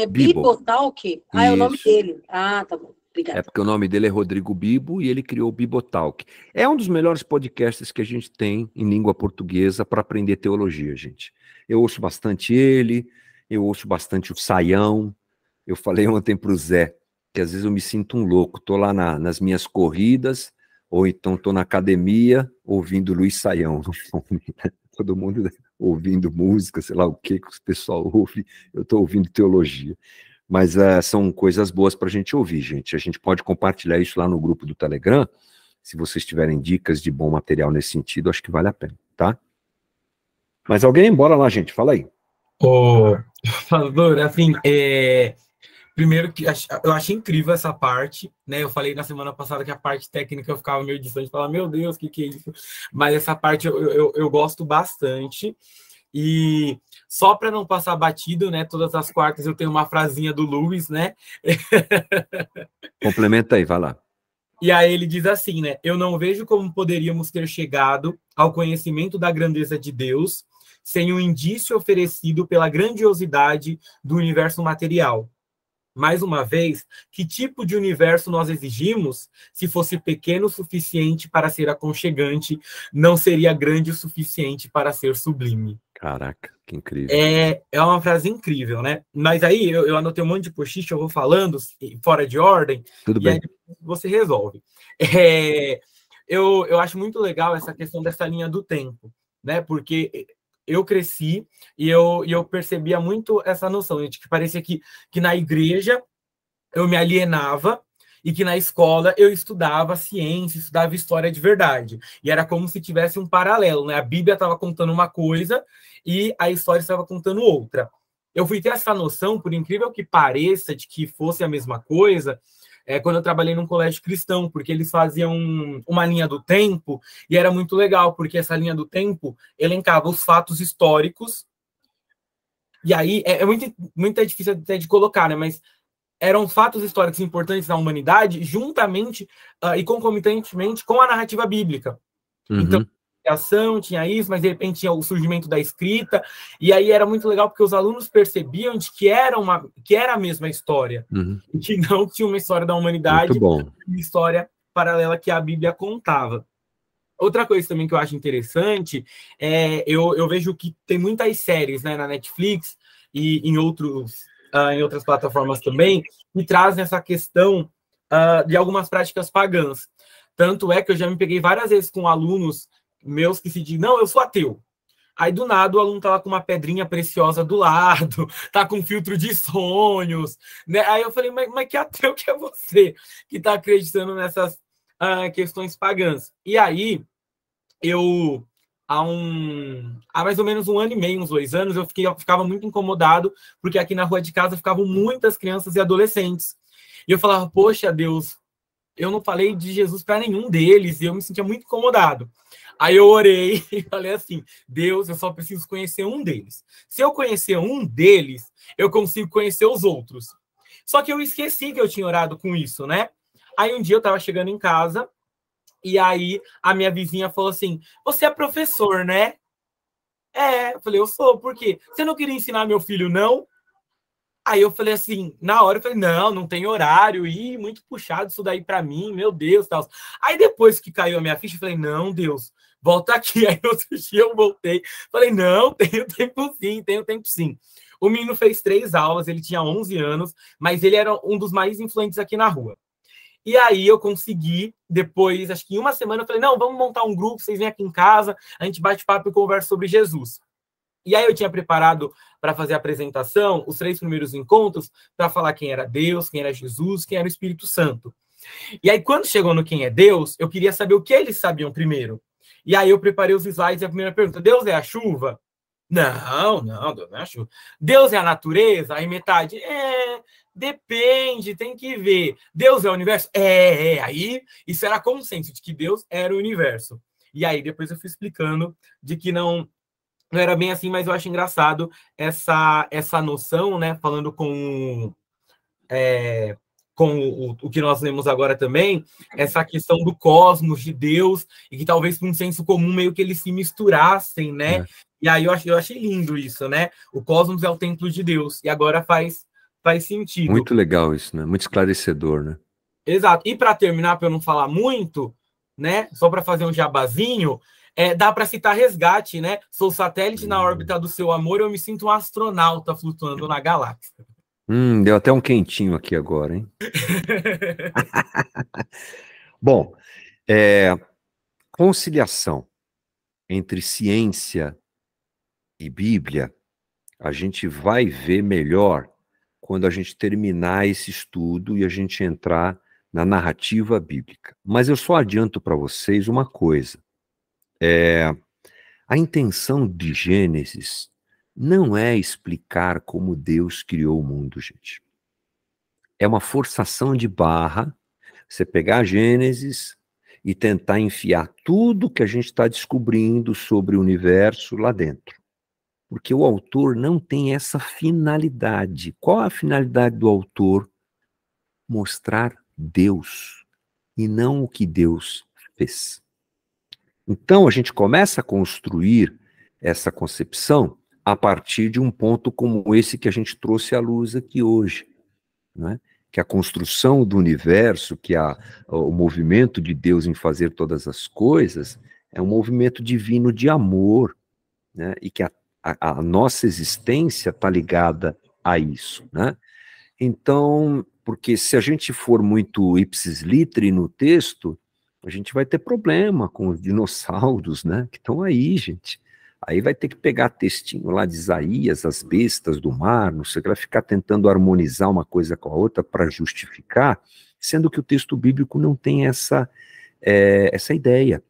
Bibotalk? É o nome dele. Tá bom. Obrigada. É porque o nome dele é Rodrigo Bibo e ele criou o Bibotalk. É um dos melhores podcasts que a gente tem em língua portuguesa para aprender teologia, gente. Eu ouço bastante ele, eu ouço bastante o Saião. Eu falei ontem para o Zé que às vezes eu me sinto um louco. Estou lá nas minhas corridas, ou então estou na academia ouvindo Luiz Saião no fone. Todo mundo ouvindo música, sei lá o que o pessoal ouve. Eu estou ouvindo teologia. Mas são coisas boas para a gente ouvir, gente. A gente pode compartilhar isso lá no grupo do Telegram. Se vocês tiverem dicas de bom material nesse sentido, acho que vale a pena, tá? Mas alguém, bora lá, gente, fala aí. Ô, Salvador, assim, primeiro que eu achei incrível essa parte, né? Eu falei na semana passada que a parte técnica eu ficava meio distante, falava, meu Deus, o que é isso? Mas essa parte eu gosto bastante. E só para não passar batido, né? Todas as quartas eu tenho uma frasinha do Lewis, né? Complementa aí, vai lá. E aí ele diz assim, né? Eu não vejo como poderíamos ter chegado ao conhecimento da grandeza de Deus sem um indício oferecido pela grandiosidade do universo material. Mais uma vez, que tipo de universo nós exigimos? Se fosse pequeno o suficiente para ser aconchegante, não seria grande o suficiente para ser sublime. Caraca, que incrível. É uma frase incrível, né? Mas aí eu anotei um monte de post-it, eu vou falando fora de ordem, Tudo e bem. aí você resolve. Eu acho muito legal essa questão dessa linha do tempo, né? Porque eu cresci e eu percebia muito essa noção de que parecia que na igreja eu me alienava e que na escola eu estudava ciência, estudava história de verdade. E era como se tivesse um paralelo, né? A Bíblia estava contando uma coisa e a história estava contando outra. Eu fui ter essa noção, por incrível que pareça, de que fosse a mesma coisa, quando eu trabalhei num colégio cristão, porque eles faziam uma linha do tempo, e era muito legal, porque essa linha do tempo elencava os fatos históricos, e aí é muito difícil até de colocar, né? Mas eram fatos históricos importantes na humanidade, juntamente e concomitantemente com a narrativa bíblica. Então, ação, tinha isso, mas de repente tinha o surgimento da escrita, e aí era muito legal porque os alunos percebiam de que era a mesma história, e que não tinha uma história da humanidade, uma história paralela que a Bíblia contava. Outra coisa também que eu acho interessante eu vejo que tem muitas séries, né, na Netflix e em outras plataformas também, que trazem essa questão de algumas práticas pagãs. Tanto é que eu já me peguei várias vezes com alunos meus que se dizem, não, eu sou ateu. Aí, do nada, o aluno tá lá com uma pedrinha preciosa do lado, tá com filtro de sonhos, né? Aí eu falei, mas que ateu que é você que tá acreditando nessas questões pagãs? E aí, há mais ou menos 1 ano e meio, uns 2 anos, eu ficava muito incomodado, porque aqui na rua de casa ficavam muitas crianças e adolescentes. E eu falava, poxa, Deus, eu não falei de Jesus para nenhum deles, e eu me sentia muito incomodado. Aí eu orei e falei assim, Deus, eu só preciso conhecer um deles. Se eu conhecer um deles, eu consigo conhecer os outros. Só que eu esqueci que eu tinha orado com isso, né? Aí um dia eu estava chegando em casa, e aí a minha vizinha falou assim, você é professor, né? Eu falei, eu sou, por quê? Você não queria ensinar meu filho, não? Aí eu falei assim, na hora eu falei, não tem horário, e muito puxado isso daí para mim, meu Deus, tal. Aí depois que caiu a minha ficha, eu falei, não, Deus, volta aqui. Aí outro dia eu voltei, falei, não, tenho tempo sim. O menino fez 3 aulas, ele tinha 11 anos, mas ele era um dos mais influentes aqui na rua. E aí eu consegui, depois, acho que em 1 semana, eu falei, não, vamos montar um grupo, vocês vêm aqui em casa, a gente bate papo e conversa sobre Jesus. E aí eu tinha preparado para fazer a apresentação, os 3 primeiros encontros, para falar quem era Deus, quem era Jesus, quem era o Espírito Santo. E aí, quando chegou no quem é Deus, eu queria saber o que eles sabiam primeiro. E aí eu preparei os slides e a primeira pergunta, Deus é a chuva? Não, Deus não é a chuva. Deus é a natureza? Aí metade, depende, tem que ver. Deus é o universo? Aí isso era consenso de que Deus era o universo. E aí depois eu fui explicando de que não era bem assim, mas eu acho engraçado essa noção, né? Falando com o que nós lemos agora também, essa questão do cosmos, de Deus, e que talvez com um senso comum meio que eles se misturassem, né? E aí eu achei lindo isso, né? O cosmos é o templo de Deus, e agora faz sentido. Muito legal isso, né? Muito esclarecedor, né? Exato. E para terminar, para eu não falar muito, né? Só para fazer um jabazinho, dá para citar Resgate, né? Sou satélite na órbita do seu amor, eu me sinto um astronauta flutuando na galáxia. Deu até um quentinho aqui agora, hein? Bom, conciliação entre ciência e Bíblia, a gente vai ver melhor quando a gente terminar esse estudo e a gente entrar na narrativa bíblica. Mas eu só adianto para vocês uma coisa. A intenção de Gênesis não é explicar como Deus criou o mundo, gente. É uma forçação de barra, você pegar Gênesis e tentar enfiar tudo que a gente está descobrindo sobre o universo lá dentro. Porque o autor não tem essa finalidade. Qual a finalidade do autor? Mostrar Deus, e não o que Deus fez. Então, a gente começa a construir essa concepção a partir de um ponto como esse que a gente trouxe à luz aqui hoje, né? Que a construção do universo, que o movimento de Deus em fazer todas as coisas, é um movimento divino de amor, né? E que a nossa existência está ligada a isso, né? Então, porque se a gente for muito ipsis literi no texto, a gente vai ter problema com os dinossauros, né? Que estão aí, gente. Aí vai ter que pegar textinho lá de Isaías, as bestas do mar, não sei o que, vai ficar tentando harmonizar uma coisa com a outra para justificar, sendo que o texto bíblico não tem essa ideia.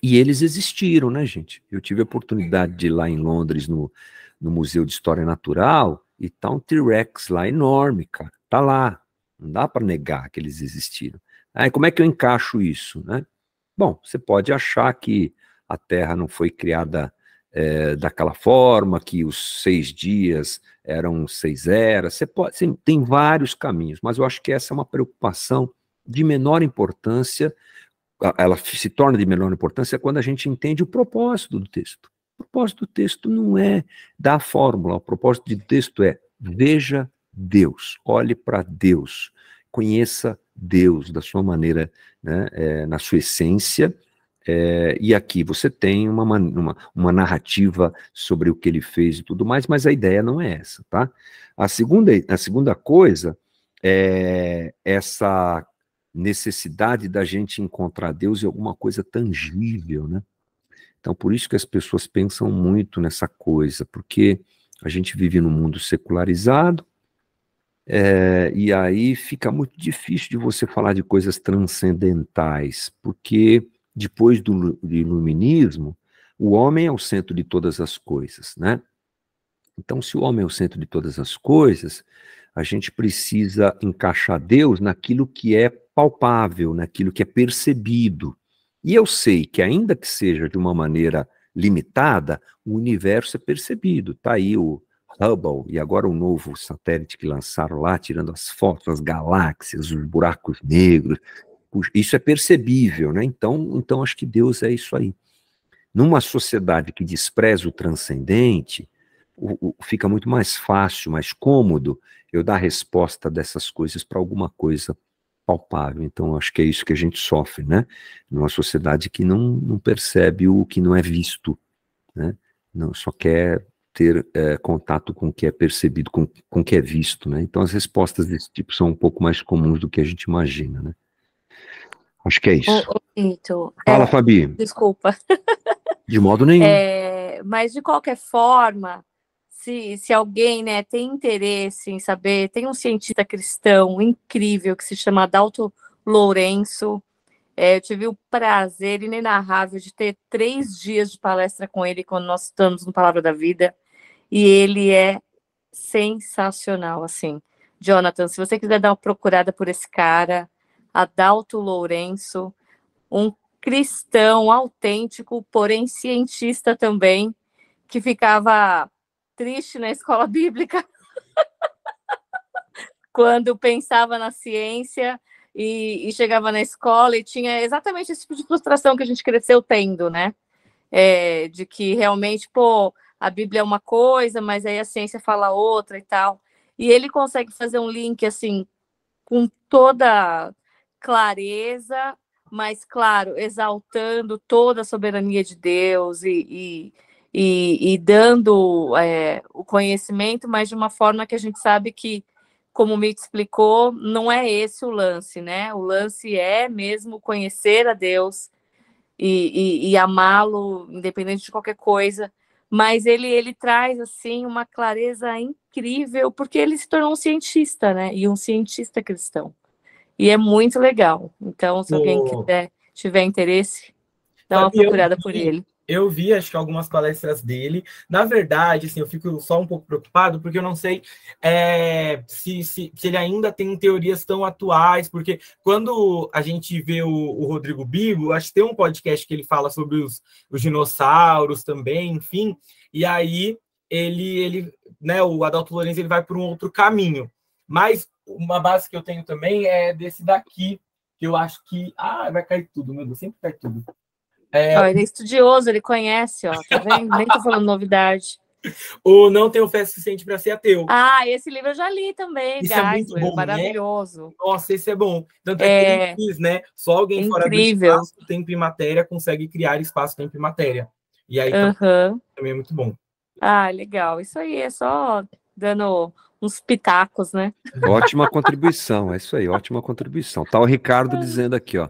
E eles existiram, né, gente? Eu tive a oportunidade de ir lá em Londres, no Museu de História Natural, e tá um T-Rex lá enorme, cara. Tá lá. Não dá para negar que eles existiram. Aí como é que eu encaixo isso, né? Bom, você pode achar que a Terra não foi criada daquela forma, que os 6 dias eram 6 eras. Você pode, tem vários caminhos, mas eu acho que essa é uma preocupação de menor importância. Ela se torna de menor importância quando a gente entende o propósito do texto. O propósito do texto não é dar a fórmula, o propósito do texto é veja Deus, olhe para Deus, conheça Deus da sua maneira, né, na sua essência, e aqui você tem uma narrativa sobre o que ele fez e tudo mais, mas a ideia não é essa, tá? A segunda coisa é essa necessidade da gente encontrar Deus em alguma coisa tangível, né? Então, por isso que as pessoas pensam muito nessa coisa, porque a gente vive num mundo secularizado, e aí fica muito difícil de você falar de coisas transcendentais, porque depois do iluminismo, o homem é o centro de todas as coisas, né? Então, se o homem é o centro de todas as coisas, a gente precisa encaixar Deus naquilo que é palpável, naquilo que é percebido. E eu sei que, ainda que seja de uma maneira limitada, o universo é percebido. Está aí o Hubble e agora o novo satélite que lançaram lá, tirando as fotos, as galáxias, os buracos negros. Isso é percebível, né? Então acho que Deus é isso aí. Numa sociedade que despreza o transcendente, fica muito mais fácil, mais cômodo eu dar resposta dessas coisas para alguma coisa palpável. Então, acho que é isso que a gente sofre, né? Numa sociedade que não percebe o que não é visto, né? Não, só quer ter contato com o que é percebido, com o que é visto, né? Então, as respostas desse tipo são um pouco mais comuns do que a gente imagina, né? Acho que é isso. Vitor, Fala, Fabi. desculpa. De modo nenhum. Mas, de qualquer forma, se alguém, né, tem interesse em saber, tem um cientista cristão incrível que se chama Adalto Lourenço. Eu tive o prazer inenarrável de ter 3 dias de palestra com ele quando nós estamos no Palavra da Vida, e ele é sensacional, assim. Jonathan, se você quiser dar uma procurada por esse cara, Adalto Lourenço, um cristão autêntico, porém cientista também, que ficava triste na escola bíblica quando pensava na ciência e chegava na escola e tinha exatamente esse tipo de frustração que a gente cresceu tendo, né? De que realmente, a Bíblia é uma coisa, mas aí a ciência fala outra e tal. E ele consegue fazer um link, assim, com toda clareza, mas, claro, exaltando toda a soberania de Deus e dando o conhecimento, mas de uma forma que a gente sabe que, como o Mito explicou, não é esse o lance, né? O lance é mesmo conhecer a Deus e amá-lo, independente de qualquer coisa. Mas ele traz, assim, uma clareza incrível, porque ele se tornou um cientista, né? E um cientista cristão. E é muito legal. Então, se alguém tiver interesse, dá uma procurada por ele. Eu vi, acho que algumas palestras dele. Na verdade, assim, eu fico só um pouco preocupado, porque eu não sei se ele ainda tem teorias tão atuais, porque quando a gente vê o Rodrigo Bibo, acho que tem um podcast que ele fala sobre os dinossauros também, enfim, e aí ele né, o Adalto Lorenz, ele vai por um outro caminho. Mas uma base que eu tenho também é desse daqui, que eu acho que... vai cair tudo, meu Deus, sempre cai tudo. Ó, ele é estudioso, ele conhece, ó, tá vendo? Nem tô falando novidade. Ou Não Tenho Fé Suficiente para Ser Ateu. Esse livro eu já li também, Isso é muito bom, maravilhoso. Né? Nossa, esse é bom. Tanto é que ele diz, né? Só alguém fora do espaço, tempo e matéria consegue criar espaço, tempo e matéria. E aí também é muito bom. Legal. Isso aí, é só dando uns pitacos, né? Ótima contribuição, é isso aí, ótima contribuição. Tá o Ricardo dizendo aqui, ó.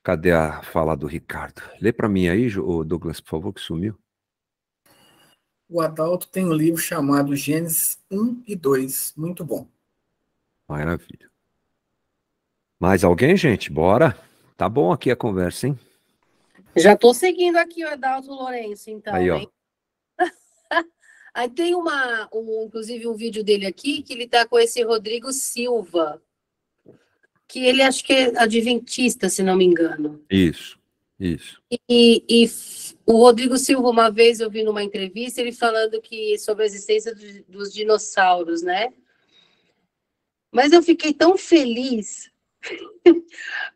Cadê a fala do Ricardo? Lê para mim aí, Douglas, por favor, que sumiu. O Adalto tem um livro chamado Gênesis 1 e 2. Muito bom. Maravilha. Mais alguém, gente? Bora. Tá bom aqui a conversa, hein? Já estou seguindo aqui o Adalto Lourenço, então. Aí, ó. Hein? Aí tem inclusive um vídeo dele aqui, que ele está com esse Rodrigo Silva, que ele acho que é adventista, se não me engano. Isso. E o Rodrigo Silva, uma vez eu vi numa entrevista, ele falando sobre a existência dos dinossauros, né? Mas eu fiquei tão feliz,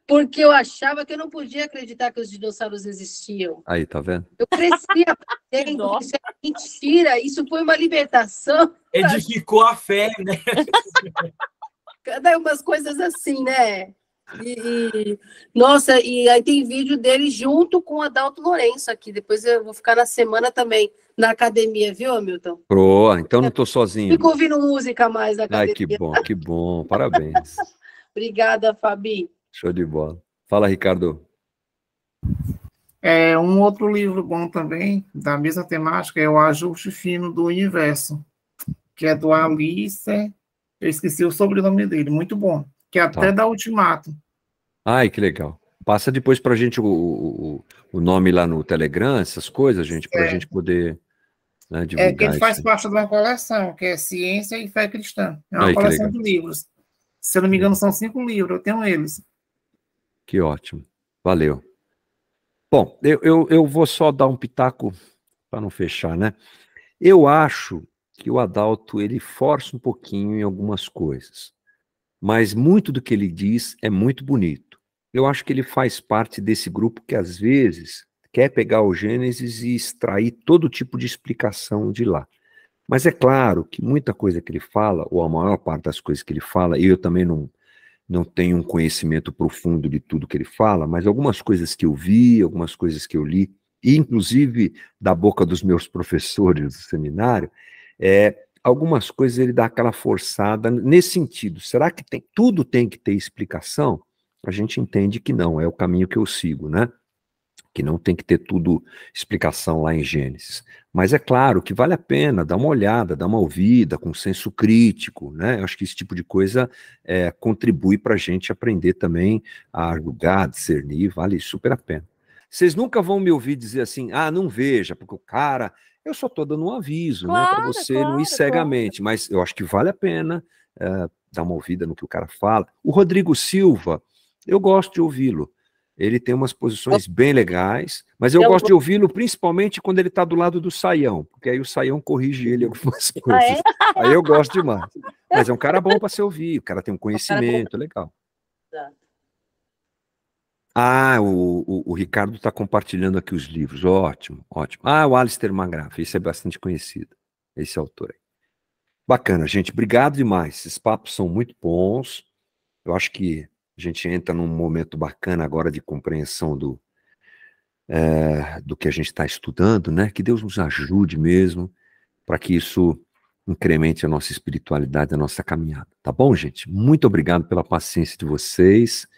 porque eu achava que eu não podia acreditar que os dinossauros existiam. Aí, tá vendo? Eu cresci aprendendo que isso é mentira, isso foi uma libertação. Edificou a fé, né? Umas coisas assim, né? Nossa, e aí tem vídeo dele junto com o Adalto Lourenço aqui. Depois eu vou ficar na semana também na academia, viu, Hamilton? Boa, então não tô sozinho. Fico ouvindo música mais na academia. Ai, que bom, parabéns. Obrigada, Fabi. Show de bola. Fala, Ricardo. Um outro livro bom também, da mesma temática, é O Ajuste Fino do Universo, que é do Alice, eu esqueci o sobrenome dele, muito bom, que é até da Ultimato. Ai, que legal. Passa depois pra gente o nome lá no Telegram, essas coisas, gente, pra gente poder, né, divulgar. Que ele faz parte de uma coleção, que é Ciência e Fé Cristã. É uma coleção de livros. Se eu não me engano, são 5 livros, eu tenho eles. Que ótimo. Valeu. Bom, eu vou só dar um pitaco para não fechar, né? Eu acho que o Adalto, ele força um pouquinho em algumas coisas, mas muito do que ele diz é muito bonito. Eu acho que ele faz parte desse grupo que, às vezes, quer pegar o Gênesis e extrair todo tipo de explicação de lá. Mas é claro que muita coisa que ele fala, ou a maior parte das coisas que ele fala, e eu também não tenho um conhecimento profundo de tudo que ele fala, mas algumas coisas que eu vi, algumas coisas que eu li, e inclusive da boca dos meus professores do seminário, algumas coisas ele dá aquela forçada nesse sentido. Será que tudo tem que ter explicação? A gente entende que não, é o caminho que eu sigo, né? Que não tem que ter tudo explicação lá em Gênesis. Mas é claro que vale a pena dar uma olhada, dar uma ouvida, com senso crítico, né? Eu acho que esse tipo de coisa contribui para a gente aprender também a julgar, discernir, vale super a pena. Vocês nunca vão me ouvir dizer assim, não veja, porque o cara... Eu só estou dando um aviso, né? Para você não ir cegamente, mas eu acho que vale a pena dar uma ouvida no que o cara fala. O Rodrigo Silva, eu gosto de ouvi-lo. Ele tem umas posições bem legais, mas eu gosto de ouvi-lo principalmente quando ele está do lado do Saião, porque aí o Saião corrige ele algumas coisas. Aí eu gosto demais. Mas é um cara bom para se ouvir, o cara tem um conhecimento, legal. O Ricardo está compartilhando aqui os livros, ótimo, ótimo. O Alistair McGrath, esse é bastante conhecido, esse autor aí. Bacana, gente, obrigado demais, esses papos são muito bons, eu acho que a gente entra num momento bacana agora de compreensão do que a gente está estudando, né? Que Deus nos ajude mesmo para que isso incremente a nossa espiritualidade, a nossa caminhada. Tá bom, gente? Muito obrigado pela paciência de vocês.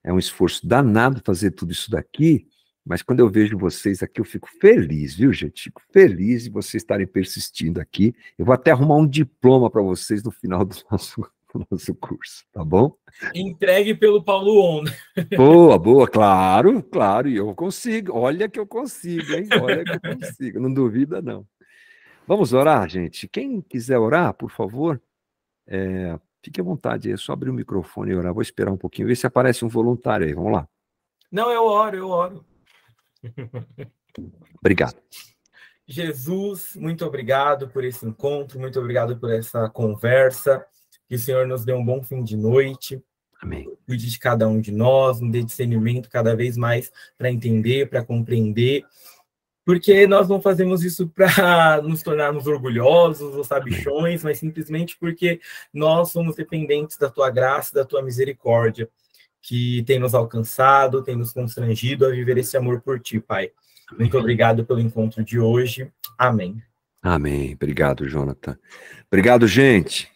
É um esforço danado fazer tudo isso daqui, mas quando eu vejo vocês aqui, eu fico feliz, viu, gente? Fico feliz de vocês estarem persistindo aqui. Eu vou até arrumar um diploma para vocês no final do nosso o nosso curso, tá bom? Entregue pelo Paulo On. Boa, boa, claro, claro, e eu consigo, olha que eu consigo, hein? Olha que eu consigo, não duvida, não. Vamos orar, gente? Quem quiser orar, por favor, fique à vontade, é só abrir o microfone e orar. Vou esperar um pouquinho, ver se aparece um voluntário aí, vamos lá. Não, eu oro. Obrigado. Jesus, muito obrigado por esse encontro, muito obrigado por essa conversa, que o Senhor nos dê um bom fim de noite. Amém. Cuide de cada um de nós, nos dê discernimento cada vez mais para entender, para compreender, porque nós não fazemos isso para nos tornarmos orgulhosos ou sabichões, mas simplesmente porque nós somos dependentes da tua graça, da tua misericórdia, que tem nos alcançado, tem nos constrangido a viver esse amor por ti, Pai. Muito obrigado pelo encontro de hoje. Amém. Amém. Obrigado, Jonathan. Obrigado, gente.